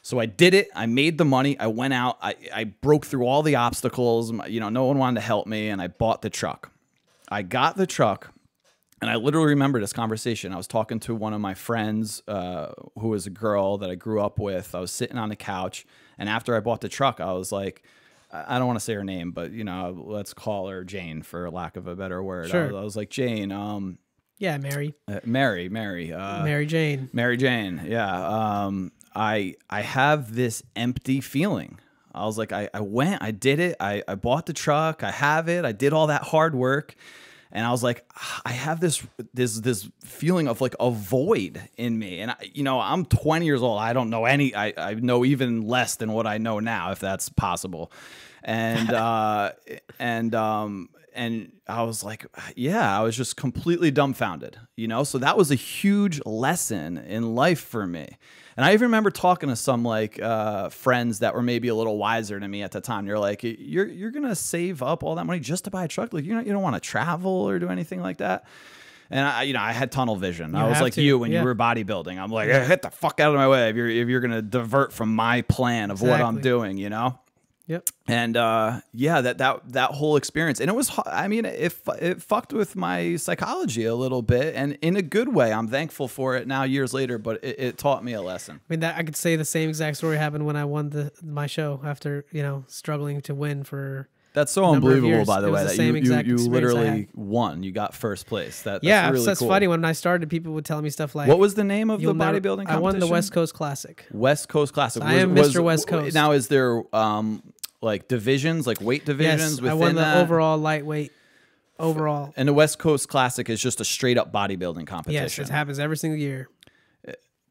So I did it. I made the money. I went out. I broke through all the obstacles. No one wanted to help me, and I bought the truck. I got the truck, and I literally remember this conversation. I was talking to one of my friends who was a girl that I grew up with. I was sitting on the couch, and after I bought the truck, I was like, I don't want to say her name, but, let's call her Jane for lack of a better word. Sure. I was like, Jane. Yeah, Mary. Mary Jane. Mary Jane, yeah. I have this empty feeling. I was like, I went, I did it. I bought the truck. I have it. I did all that hard work. And I was like, I have this feeling of like a void in me. And I'm 20 years old. I don't know I know even less than what I know now, if that's possible. And, and I was like, yeah, I was just completely dumbfounded, So that was a huge lesson in life for me. And I even remember talking to some friends that were maybe a little wiser than me at the time. They're like, you're gonna save up all that money just to buy a truck? Like, you don't want to travel or do anything like that. And I had tunnel vision. I was like you when you were bodybuilding. I'm like, hey, get the fuck out of my way if you're gonna divert from my plan of what I'm doing, Yep. And that whole experience, and it was, it fucked with my psychology a little bit, and in a good way. I'm thankful for it now years later, but it taught me a lesson. I could say the same exact story happened when I won my show after struggling to win for. That's so unbelievable, by the way, that you literally won. You got first place. That's really that's cool. funny. When I started, people would tell me stuff like, what was the name of the bodybuilding competition? I won the West Coast Classic. West Coast Classic. So I am Mr. West Coast. Now, is there divisions, like weight divisions within that? I won the overall lightweight overall. And the West Coast Classic is just a straight up bodybuilding competition. Yes, it happens every single year.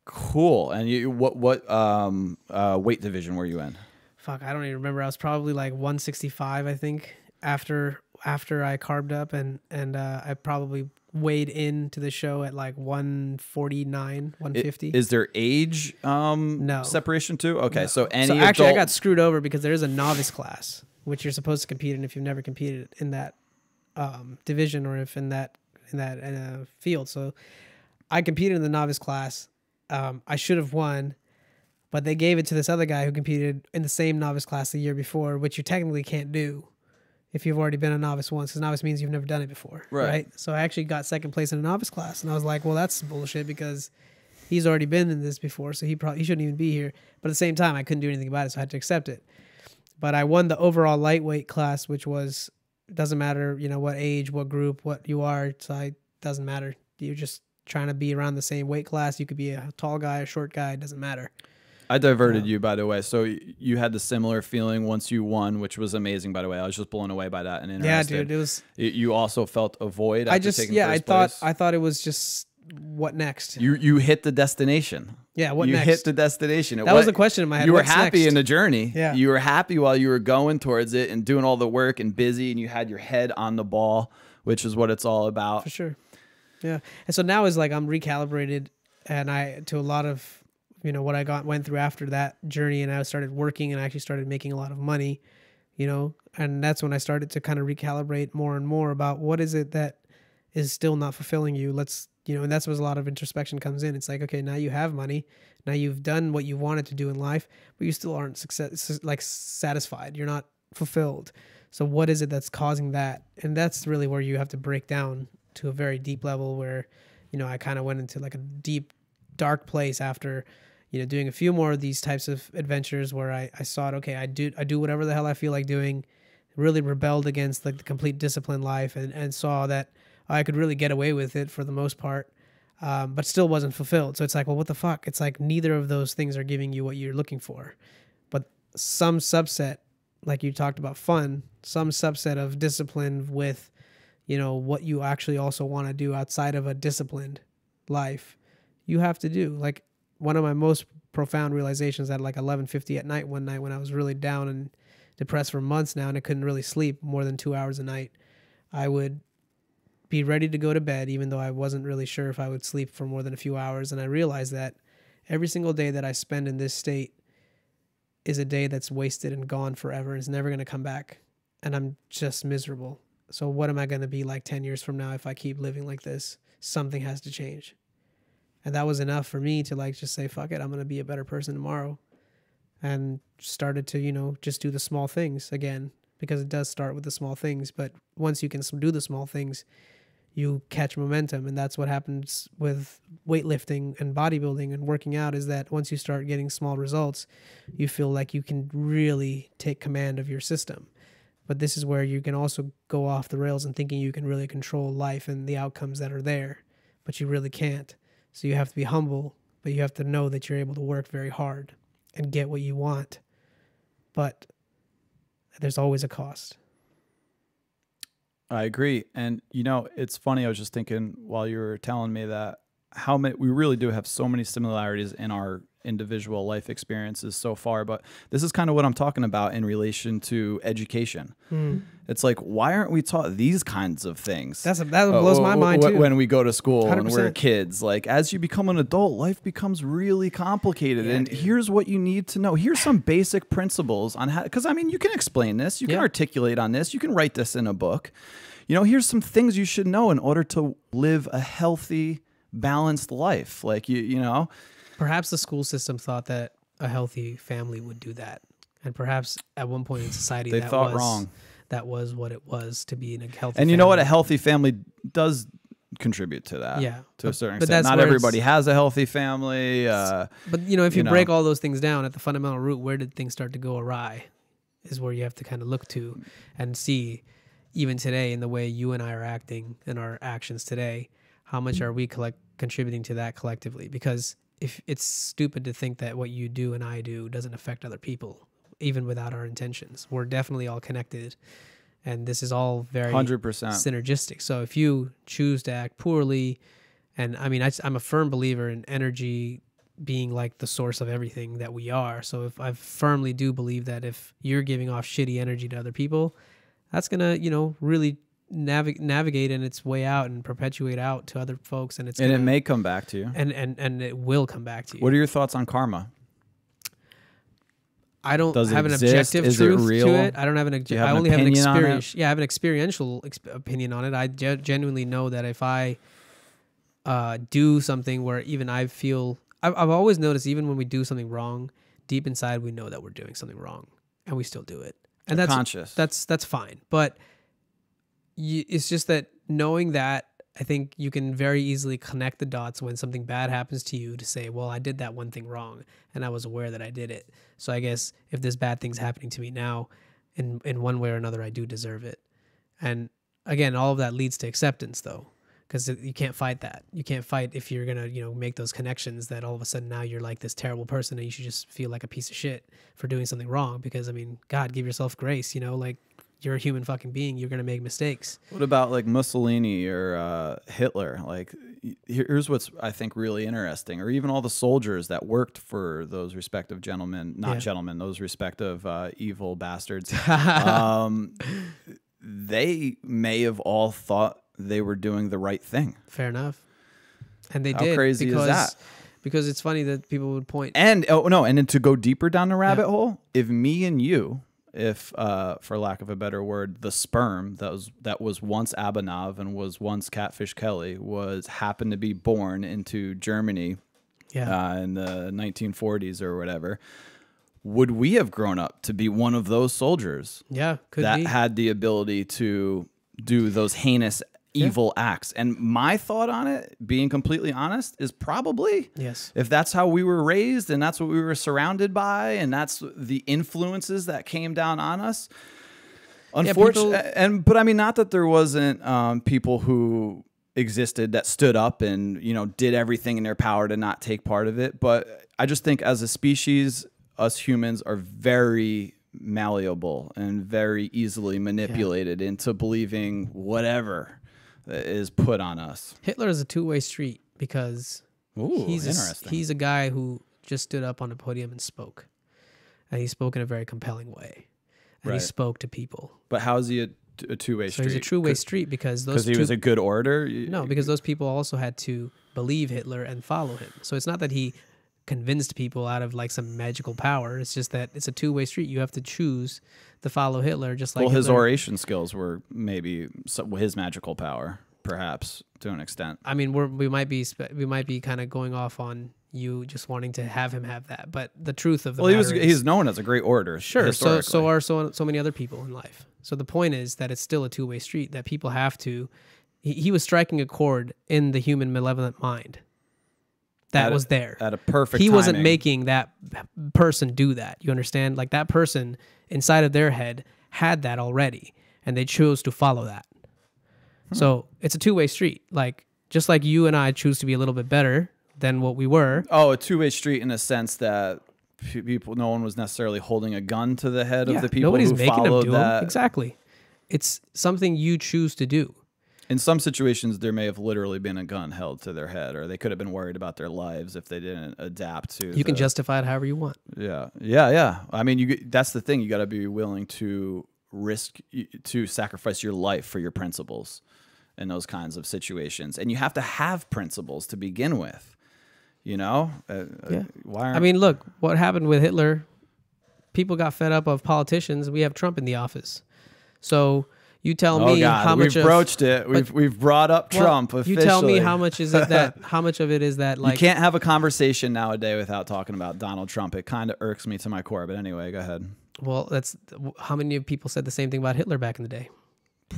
Cool. And what weight division were you in? Fuck, I don't even remember. I was probably like 165, I think, after I carved up, and I probably weighed into the show at like 149, 150. Is there age no separation too? Okay, no. So actually I got screwed over because there is a novice class which you're supposed to compete in if you've never competed in that division or if in that field. So I competed in the novice class. I should have won, but they gave it to this other guy who competed in the same novice class the year before, which you technically can't do if you've already been a novice once, because novice means you've never done it before, right? So I actually got second place in a novice class, and I was like, well, that's bullshit because he's already been in this before, so he shouldn't even be here. But at the same time, I couldn't do anything about it, so I had to accept it. But I won the overall lightweight class, which was, doesn't matter, what age, what group, what you are, so it doesn't matter. You're just trying to be around the same weight class. You could be a tall guy, a short guy, it doesn't matter. I diverted you, by the way. So you had the similar feeling once you won, which was amazing, by the way. I was just blown away by that and interested. Yeah, dude, it was. You also felt a void after taking first place? I thought it was just what next. You hit the destination. Yeah, what you next? You hit the destination. That was the question in my head. You were What's happy next? in the journey. Yeah. You were happy while you were going towards it and doing all the work and busy, and you had your head on the ball, which is what it's all about. For sure. Yeah. And so now is like I'm recalibrated, and to a lot of what I went through after that journey, and I started working and I actually started making a lot of money, and that's when I started to kind of recalibrate more and more about what is it that is still not fulfilling you. And that's where a lot of introspection comes in. It's like, okay, now you have money, now you've done what you wanted to do in life, but you still aren't satisfied. You're not fulfilled. So what is it that's causing that? And that's really where you have to break down to a very deep level where, I kind of went into like a deep, dark place after, doing a few more of these types of adventures where I saw it, okay, I do whatever the hell I feel like doing, really rebelled against like the complete disciplined life and saw that, I could really get away with it for the most part, but still wasn't fulfilled. So it's like, well, what the fuck? It's like neither of those things are giving you what you're looking for. But some subset, like you talked about fun, some subset of discipline with, you know, what you actually also want to do outside of a disciplined life, you have to do. Like one of my most profound realizations at like 11:50 at night one night when I was really down and depressed for months now and I couldn't really sleep more than 2 hours a night, I would be ready to go to bed even though I wasn't really sure if I would sleep for more than a few hours. And I realized that every single day that I spend in this state is a day that's wasted and gone forever and is never going to come back. And I'm just miserable. So what am I going to be like 10 years from now if I keep living like this? Something has to change. And that was enough for me to like just say, fuck it, I'm going to be a better person tomorrow. And started to, you know, just do the small things again, because it does start with the small things. But once you can do the small things, you catch momentum. And that's what happens with weightlifting and bodybuilding and working out, is that once you start getting small results, you feel like you can really take command of your system. But this is where you can also go off the rails and thinking you can really control life and the outcomes that are there, but you really can't. So you have to be humble, but you have to know that you're able to work very hard and get what you want. But there's always a cost. I agree. And, you know, it's funny. I was just thinking while you were telling me that how many, we really do have so many similarities in our individual life experiences so far, but this is kind of what I'm talking about in relation to education. It's like, why aren't we taught these kinds of things? That blows my mind too. When we go to school 100%. And we're kids, like as you become an adult, life becomes really complicated. Yeah, and dude, here's what you need to know. Here's some basic principles on how, because I mean, you can explain this, you can articulate on this, you can write this in a book. You know, here's some things you should know in order to live a healthy, balanced life. Like you know. Perhaps the school system thought that a healthy family would do that. And perhaps at one point in society, they thought wrong. That was what it was to be in a healthy And family. you know what? A healthy family does contribute to that. Yeah. To a certain extent. Not everybody has a healthy family. But, you know, if you break all those things down at the fundamental root, where did things start to go awry is where you have to kind of look to and see, even today in the way you and I are acting and our actions today, how much are we contributing to that collectively? Because if it's stupid to think that what you do and I do doesn't affect other people, even without our intentions. We're definitely all connected, and this is all very 100% synergistic. So if you choose to act poorly, and I mean, I'm a firm believer in energy being like the source of everything that we are. So if I firmly do believe that if you're giving off shitty energy to other people, that's going to, you know, really navigate in its way out and perpetuate out to other folks, and it may come back to you, and it will come back to you. What are your thoughts on karma? I don't have an objective truth to it. I don't have I only have an experience. Yeah, I have an experiential opinion on it. I genuinely know that if I do something where even I feel, I've always noticed, even when we do something wrong, deep inside we know that we're doing something wrong, and we still do it. And that's conscious. That's fine, but it's just that knowing that, I think you can very easily connect the dots when something bad happens to you to say, well, I did that one thing wrong and I was aware that I did it. So I guess if this bad thing's happening to me now, in one way or another, I do deserve it. And again, all of that leads to acceptance though, because you can't fight that. You can't fight if you're going to, you know, make those connections that all of a sudden now you're like this terrible person and you should just feel like a piece of shit for doing something wrong. Because I mean, God, give yourself grace, you know, like, you're a human fucking being. You're going to make mistakes. What about like Mussolini or Hitler? Like, here's what's, I think, really interesting. Or even all the soldiers that worked for those respective gentlemen, those respective evil bastards. They may have all thought they were doing the right thing. Fair enough. And they did. How crazy is that? Because it's funny that people would point. And, and then to go deeper down the rabbit hole, if me and you, if, for lack of a better word, the sperm that was once Abanov and was once Catfish Kelly happened to be born into Germany in the 1940s or whatever, would we have grown up to be one of those soldiers? Yeah, could that be. Had the ability to do those heinous evil acts. And my thought on it, being completely honest, is probably yes. If that's how we were raised and that's what we were surrounded by and that's the influences that came down on us, Unfortunately, but I mean, not that there wasn't people who existed that stood up and did everything in their power to not take part of it. But I just think as a species, us humans are very malleable and very easily manipulated into believing whatever is put on us. Hitler is a two-way street because he's a guy who just stood up on the podium and spoke, and he spoke in a very compelling way, and he spoke to people. But how is he a two-way street? So he's a two-way street because he was a good orator? No, because those people also had to believe Hitler and follow him. So it's not that he convinced people out of like some magical power. It's just that it's a two-way street. You have to choose to follow Hitler, just like his oration skills were maybe his magical power, perhaps to an extent. I mean, we might be kind of going off on you just wanting to have him have that, but the truth of the matter he's known as a great orator. Sure, so are so many other people in life. So the point is that it's still a two-way street, that people have to. He was striking a chord in the human malevolent mind. That was there at a perfect He timing. wasn't making that person do that. You understand? Like that person inside of their head had that already, and they chose to follow that. So it's a two-way street. Like just like you and I choose to be a little bit better than what we were. Oh, a two-way street in a sense that no one was necessarily holding a gun to the head of the people who followed that. Exactly. It's something you choose to do. In some situations, there may have literally been a gun held to their head, or they could have been worried about their lives if they didn't adapt to. You can justify it however you want. Yeah. I mean, that's the thing. You got to be willing to sacrifice your life for your principles in those kinds of situations, and you have to have principles to begin with. I mean, look what happened with Hitler. People got fed up of politicians. We have Trump in the office, so. You tell me how much we've broached it. We've brought up Trump officially. You tell me how much is it that how much of it is that like you can't have a conversation nowadays without talking about Donald Trump. It kind of irks me to my core. But anyway, go ahead. Well, that's how many people said the same thing about Hitler back in the day.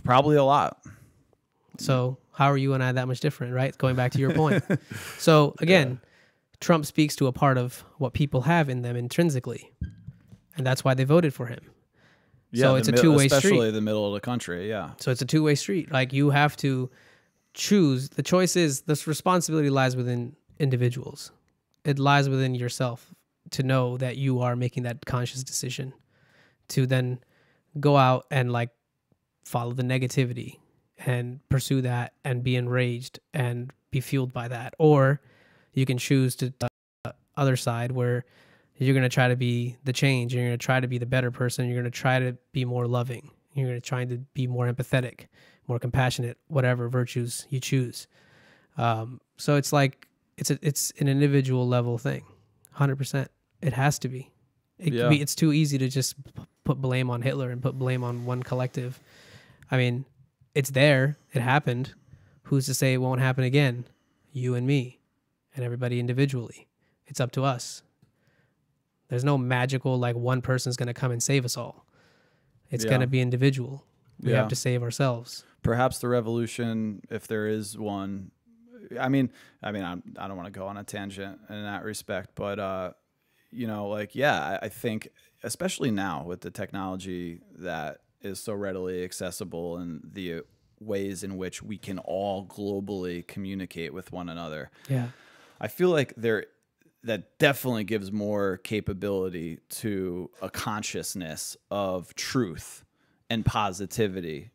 Probably a lot. So how are you and I that much different, right? Going back to your point. So again, Trump speaks to a part of what people have in them intrinsically, and that's why they voted for him. Yeah, so it's a two-way street. Especially the middle of the country, yeah. So it's a two-way street. Like you have to choose. The choice is, this responsibility lies within individuals. It lies within yourself to know that you are making that conscious decision to then go out and like follow the negativity and pursue that and be enraged and be fueled by that. Or you can choose to the other side where you're going to try to be the change. You're going to try to be the better person. You're going to try to be more loving. You're going to try to be more empathetic, more compassionate, whatever virtues you choose. So it's like, it's an individual level thing. 100%. It has to be. It's too easy to just put blame on Hitler and put blame on one collective. I mean, it's there. It happened. Who's to say it won't happen again? You and me and everybody individually. It's up to us. There's no magical, like one person's going to come and save us all. It's going to be individual. We have to save ourselves. Perhaps the revolution, if there is one, I don't want to go on a tangent in that respect, but, I think, especially now with the technology that is so readily accessible and the ways in which we can all globally communicate with one another. Yeah. I feel like that definitely gives more capability to a consciousness of truth and positivity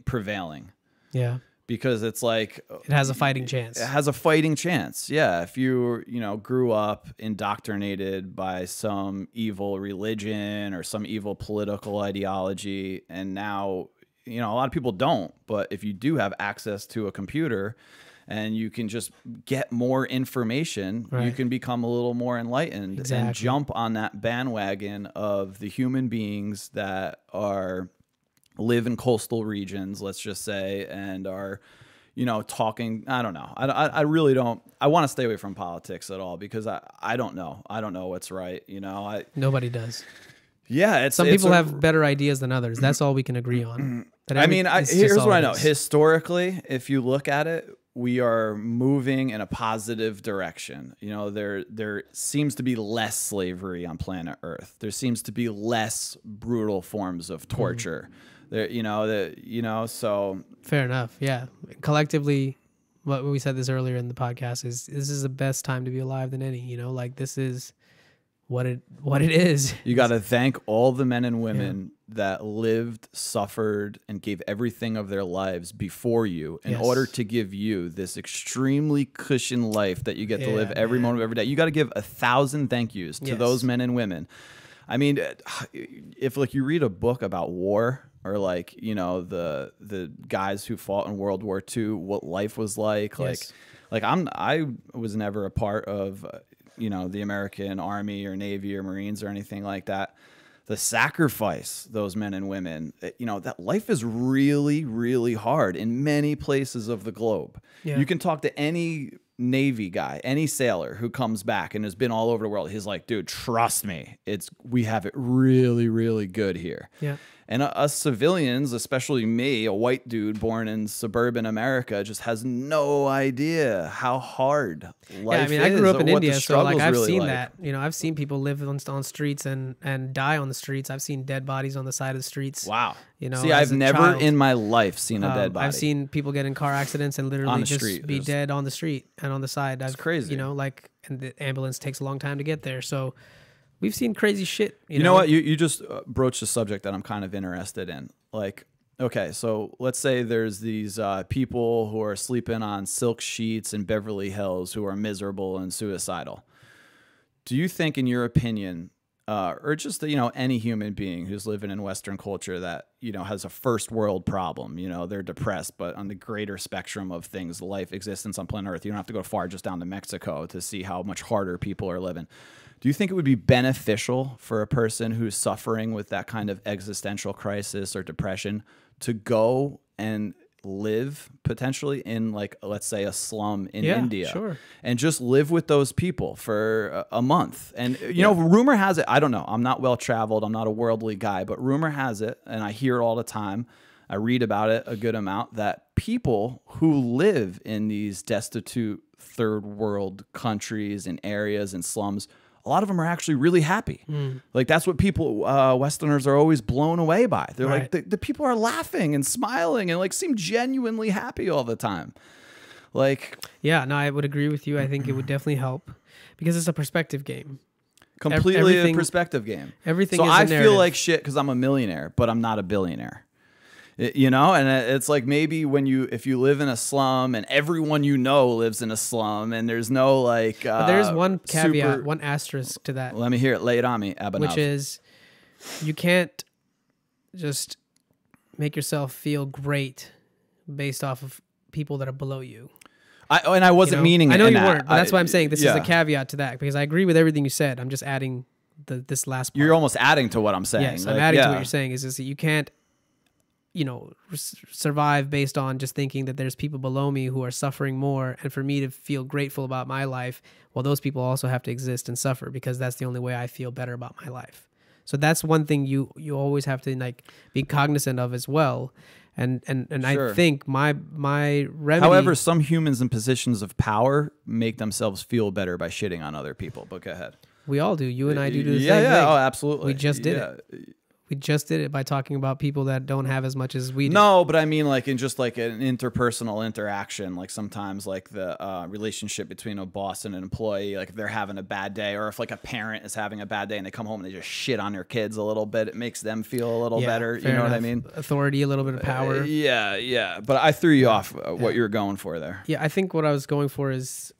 prevailing. Yeah. Because it's like it has a fighting chance. It has a fighting chance. Yeah. If you grew up indoctrinated by some evil religion or some evil political ideology, and now, a lot of people don't, but if you do have access to a computer and you can just get more information, you can become a little more enlightened and jump on that bandwagon of the human beings that live in coastal regions, let's just say, and are, talking. I don't know. I really don't. I want to stay away from politics at all because I don't know. I don't know what's right. Nobody does. Yeah, some people have better ideas than others. That's all we can agree on. Here's what I know. Historically, if you look at it, we are moving in a positive direction. You know, there seems to be less slavery on planet Earth. There seems to be less brutal forms of torture. There, so fair enough. Yeah, collectively, what we said this earlier in the podcast is this is the best time to be alive than any. You know, like this is what it is. You got to thank all the men and women that lived, suffered, and gave everything of their lives before you in order to give you this extremely cushioned life that you get to live every moment of every day. You got to give 1,000 thank yous to those men and women. I mean, if like you read a book about war or like, you know, the guys who fought in World War II, what life was like, I was never a part of you know, the American Army or Navy or Marines or anything like that. The sacrifice those men and women, you know, that life is really, really hard in many places of the globe. Yeah. You can talk to any Navy guy, any sailor who comes back and has been all over the world. He's like, dude, trust me, we have it really, really good here. Yeah. And us civilians, especially me, a white dude born in suburban America, just has no idea how hard life is. I grew up in India, so like I've seen that. You know, I've seen people live on streets and die on the streets. I've seen dead bodies on the side of the streets. Wow. You know, see, I've never in my life seen a dead body. I've seen people get in car accidents and literally just be dead on the street and on the side. That's crazy. You know, like, and the ambulance takes a long time to get there. So we've seen crazy shit. You know what? You just broached a subject that I'm kind of interested in. Like, okay, so let's say there's these people who are sleeping on silk sheets in Beverly Hills who are miserable and suicidal. Do you think, in your opinion, or just, you know, any human being who's living in Western culture that, you know, has a first world problem, you know, they're depressed, but on the greater spectrum of things, life, existence on planet Earth, you don't have to go far just down to Mexico to see how much harder people are living. Do you think it would be beneficial for a person who's suffering with that kind of existential crisis or depression to go and live potentially in, like, let's say a slum in India and just live with those people for a month? And, you know, rumor has it, I don't know, I'm not well traveled, I'm not a worldly guy, but rumor has it, and I hear it all the time, I read about it a good amount, that people who live in these destitute third world countries and areas and slums, a lot of them are actually really happy. Like, that's what people, Westerners are always blown away by. They're like, the people are laughing and smiling and like seem genuinely happy all the time. Like, yeah, no, I would agree with you. I think it would definitely help because it's a perspective game. Completely a perspective game. Everything. So is I a feel like shit because I'm a millionaire, but I'm not a billionaire. You know, and it's like maybe if you live in a slum and everyone you know lives in a slum and there's no like. But there's one caveat, one asterisk to that. Let me hear it. Lay it on me, Abhinav. Which is, you can't just make yourself feel great based off of people that are below you. I wasn't meaning. I know you weren't, but that's why I'm saying this is a caveat to that, because I agree with everything you said. I'm just adding this last part. You're almost adding to what I'm saying. Yes, I'm adding to what you're saying. Is that you can't, you know, survive based on just thinking that there's people below me who are suffering more, and for me to feel grateful about my life, well, those people also have to exist and suffer, because that's the only way I feel better about my life. So that's one thing you always have to like be cognizant of as well. And I think my remedy. However, some humans in positions of power make themselves feel better by shitting on other people. But go ahead. We all do. You and I do the same thing. Yeah, oh, absolutely. We just did it. We just did it by talking about people that don't have as much as we do. No, but I mean, like, in just like an interpersonal interaction, like sometimes like the relationship between a boss and an employee, like if they're having a bad day, or if like a parent is having a bad day and they come home and they just shit on their kids a little bit, it makes them feel a little better. You know what I mean? Authority, a little bit of power. Yeah. But I threw you off what you were going for there. Yeah, I think what I was going for is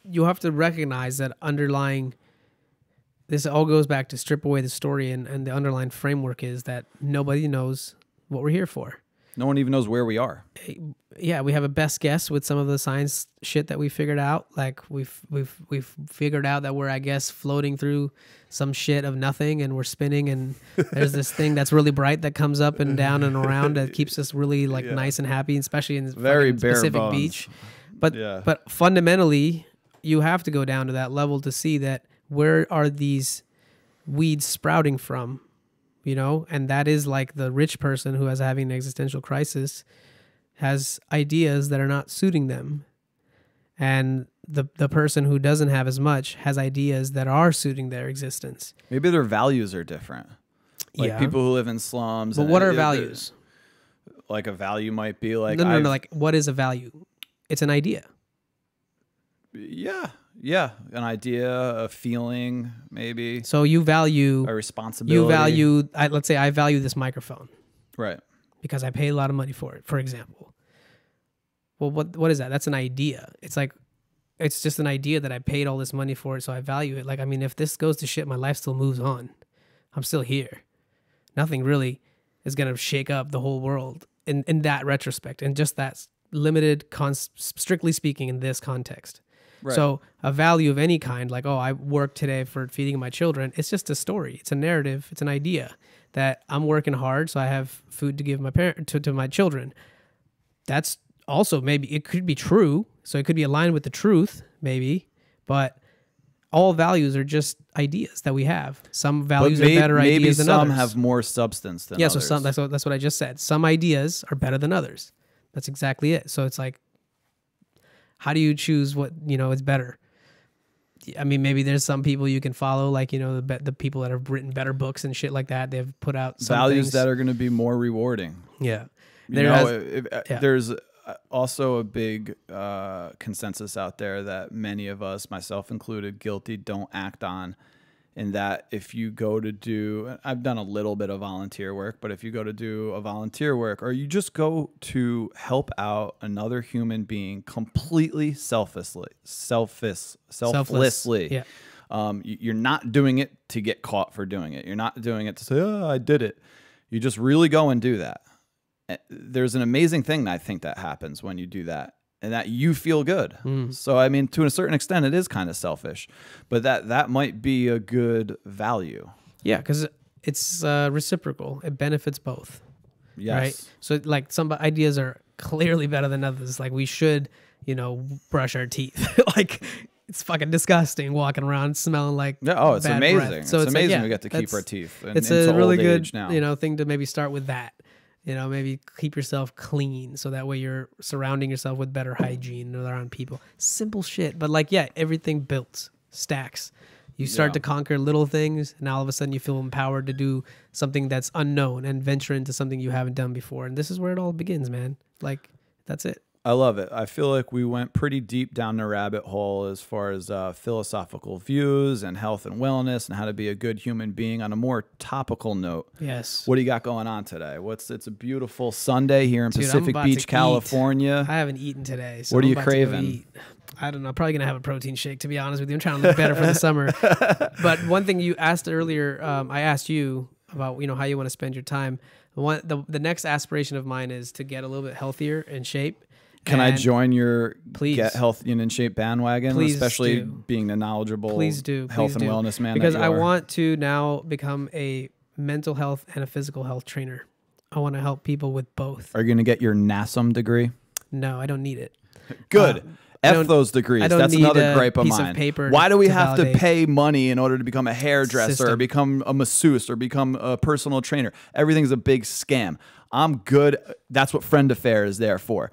you have to recognize that underlying. This all goes back to strip away the story, and the underlying framework is that nobody knows what we're here for. No one even knows where we are. Yeah, we have a best guess with some of the science shit that we figured out. Like we've figured out that we're, I guess, floating through some shit of nothing, and we're spinning, and there's this thing that's really bright that comes up and down and around that keeps us really like nice and happy, especially in very Pacific bones. Beach. But fundamentally, you have to go down to that level to see that. Where are these weeds sprouting from, you know? And that is like the rich person who is having an existential crisis has ideas that are not suiting them. And the person who doesn't have as much has ideas that are suiting their existence. Maybe their values are different. Like people who live in slums. But what are values? Like a value might be like... No, like what is a value? It's an idea. Yeah. An idea, a feeling, maybe. So you value... a responsibility. Let's say I value this microphone. Right. Because I paid a lot of money for it, for example. Well, what is that? That's an idea. It's like, it's just an idea that I paid all this money for it, so I value it. Like, I mean, if this goes to shit, my life still moves on. I'm still here. Nothing really is going to shake up the whole world in that retrospect, and just that limited, strictly speaking, in this context. Right. So a value of any kind, like, oh, I worked today for feeding my children, it's just a story. It's a narrative. It's an idea that I'm working hard, so I have food to give my to my children. That's also, maybe it could be true, so it could be aligned with the truth, maybe, but all values are just ideas that we have. Some values are better ideas than others. Maybe some have more substance than others. So that's what I just said. Some ideas are better than others. That's exactly it. So it's like, how do you choose what, is better? I mean, maybe there's some people you can follow, like, the people that have written better books and shit like that. They've put out some values things that are going to be more rewarding. Yeah. There's also a big consensus out there that many of us, myself included, guilty, don't act on. In that if you go to do, I've done a little bit of volunteer work, but if you go to do a volunteer work, or you just go to help out another human being completely selflessly, Yeah. You're not doing it to get caught for doing it. You're not doing it to say, oh, I did it. You just really go and do that. There's an amazing thing that I think that happens when you do that, and that you feel good. So, I mean, to a certain extent, it is kind of selfish, but that might be a good value. Yeah, because it's reciprocal. It benefits both. Yes. Right? So, like, some ideas are clearly better than others. Like, we should, brush our teeth. Like, it's fucking disgusting walking around smelling like it's bad amazing. Breath. So it's amazing we get to keep our teeth. It's a really good, thing to maybe start with that. Maybe keep yourself clean, so that way you're surrounding yourself with better hygiene around people. Simple shit. But everything builds, stacks. You start to conquer little things, and all of a sudden you feel empowered to do something that's unknown and venture into something you haven't done before. And this is where it all begins, man. Like, that's it. I love it. I feel like we went pretty deep down the rabbit hole as far as philosophical views and health and wellness and how to be a good human being on a more topical note. Yes. What do you got going on today? It's a beautiful Sunday here in Pacific Beach, California. I haven't eaten today. So what are you craving? I don't know. Probably going to have a protein shake, to be honest with you. I'm trying to look better for the summer. But one thing you asked earlier, I asked you about, how you want to spend your time. The next aspiration of mine is to get a little bit healthier in shape. Can I join your get healthy and in shape bandwagon, especially being the knowledgeable health and wellness man? Because I want to now become a mental health and a physical health trainer. I want to help people with both. Are you going to get your NASM degree? No, I don't need it. Good. F those degrees. That's another gripe of mine. Why do we have to pay money in order to become a hairdresser or become a masseuse or become a personal trainer? Everything's a big scam. I'm good. That's what FriendAfare is there for.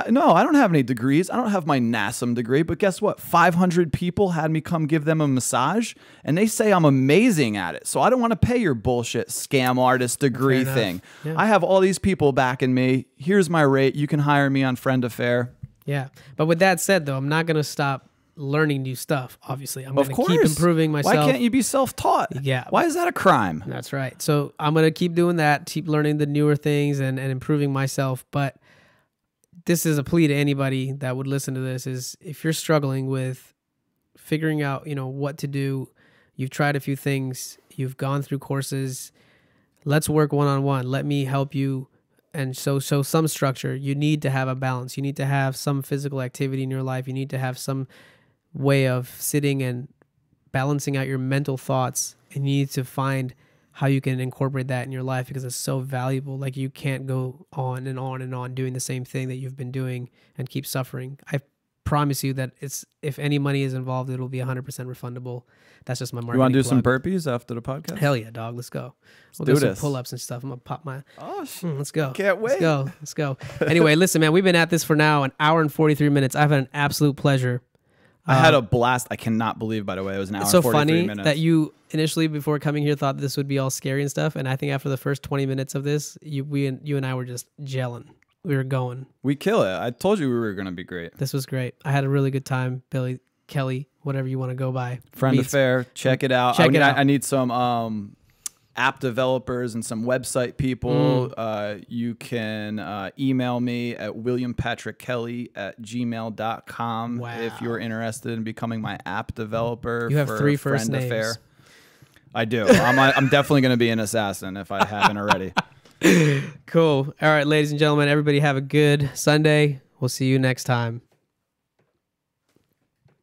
No, I don't have any degrees. I don't have my NASM degree, but guess what? 500 people had me come give them a massage, and they say I'm amazing at it. So I don't want to pay your bullshit scam artist degree thing. Yeah. I have all these people backing me. Here's my rate. You can hire me on FriendAfare. Yeah. But with that said, though, I'm not going to stop learning new stuff, obviously. I'm going to keep improving myself. Why can't you be self-taught? Yeah. Why is that a crime? That's right. So I'm going to keep doing that, keep learning the newer things and improving myself. But this is a plea to anybody that would listen to this, is if you're struggling with figuring out, what to do, you've tried a few things, you've gone through courses, let's work one-on-one. Let me help you and show some structure. You need to have a balance. You need to have some physical activity in your life. You need to have some way of sitting and balancing out your mental thoughts, and you need to find how you can incorporate that in your life, because it's so valuable. Like, you can't go on and on and on doing the same thing that you've been doing and keep suffering. I promise you that if any money is involved, it'll be 100% refundable. That's just my marketing. You want to do plug. some burpees after the podcast? Hell yeah, dog. Let's go. We'll do some this. pull-ups and stuff. I'm going to pop my... Oh, shit. Let's go. Can't wait. Let's go. Anyway, listen, man, we've been at this for now an hour and 43 minutes. I've had an absolute pleasure. I had a blast. I cannot believe, by the way, it was an hour and 43 minutes. It's so funny that you initially, before coming here, thought this would be all scary and stuff. And I think after the first 20 minutes of this, you and I were just gelling. We were going. We kill it. I told you we were going to be great. This was great. I had a really good time, Billy, Kelly, whatever you want to go by. FriendAfare. Check it out. I need some app developers and some website people. You can email me at williampatrickkelly@gmail.com if you're interested in becoming my app developer. You have for 3 first names. FriendAfare. I do. I'm definitely going to be an assassin if I haven't already. Cool. All right, ladies and gentlemen, everybody have a good Sunday. We'll see you next time.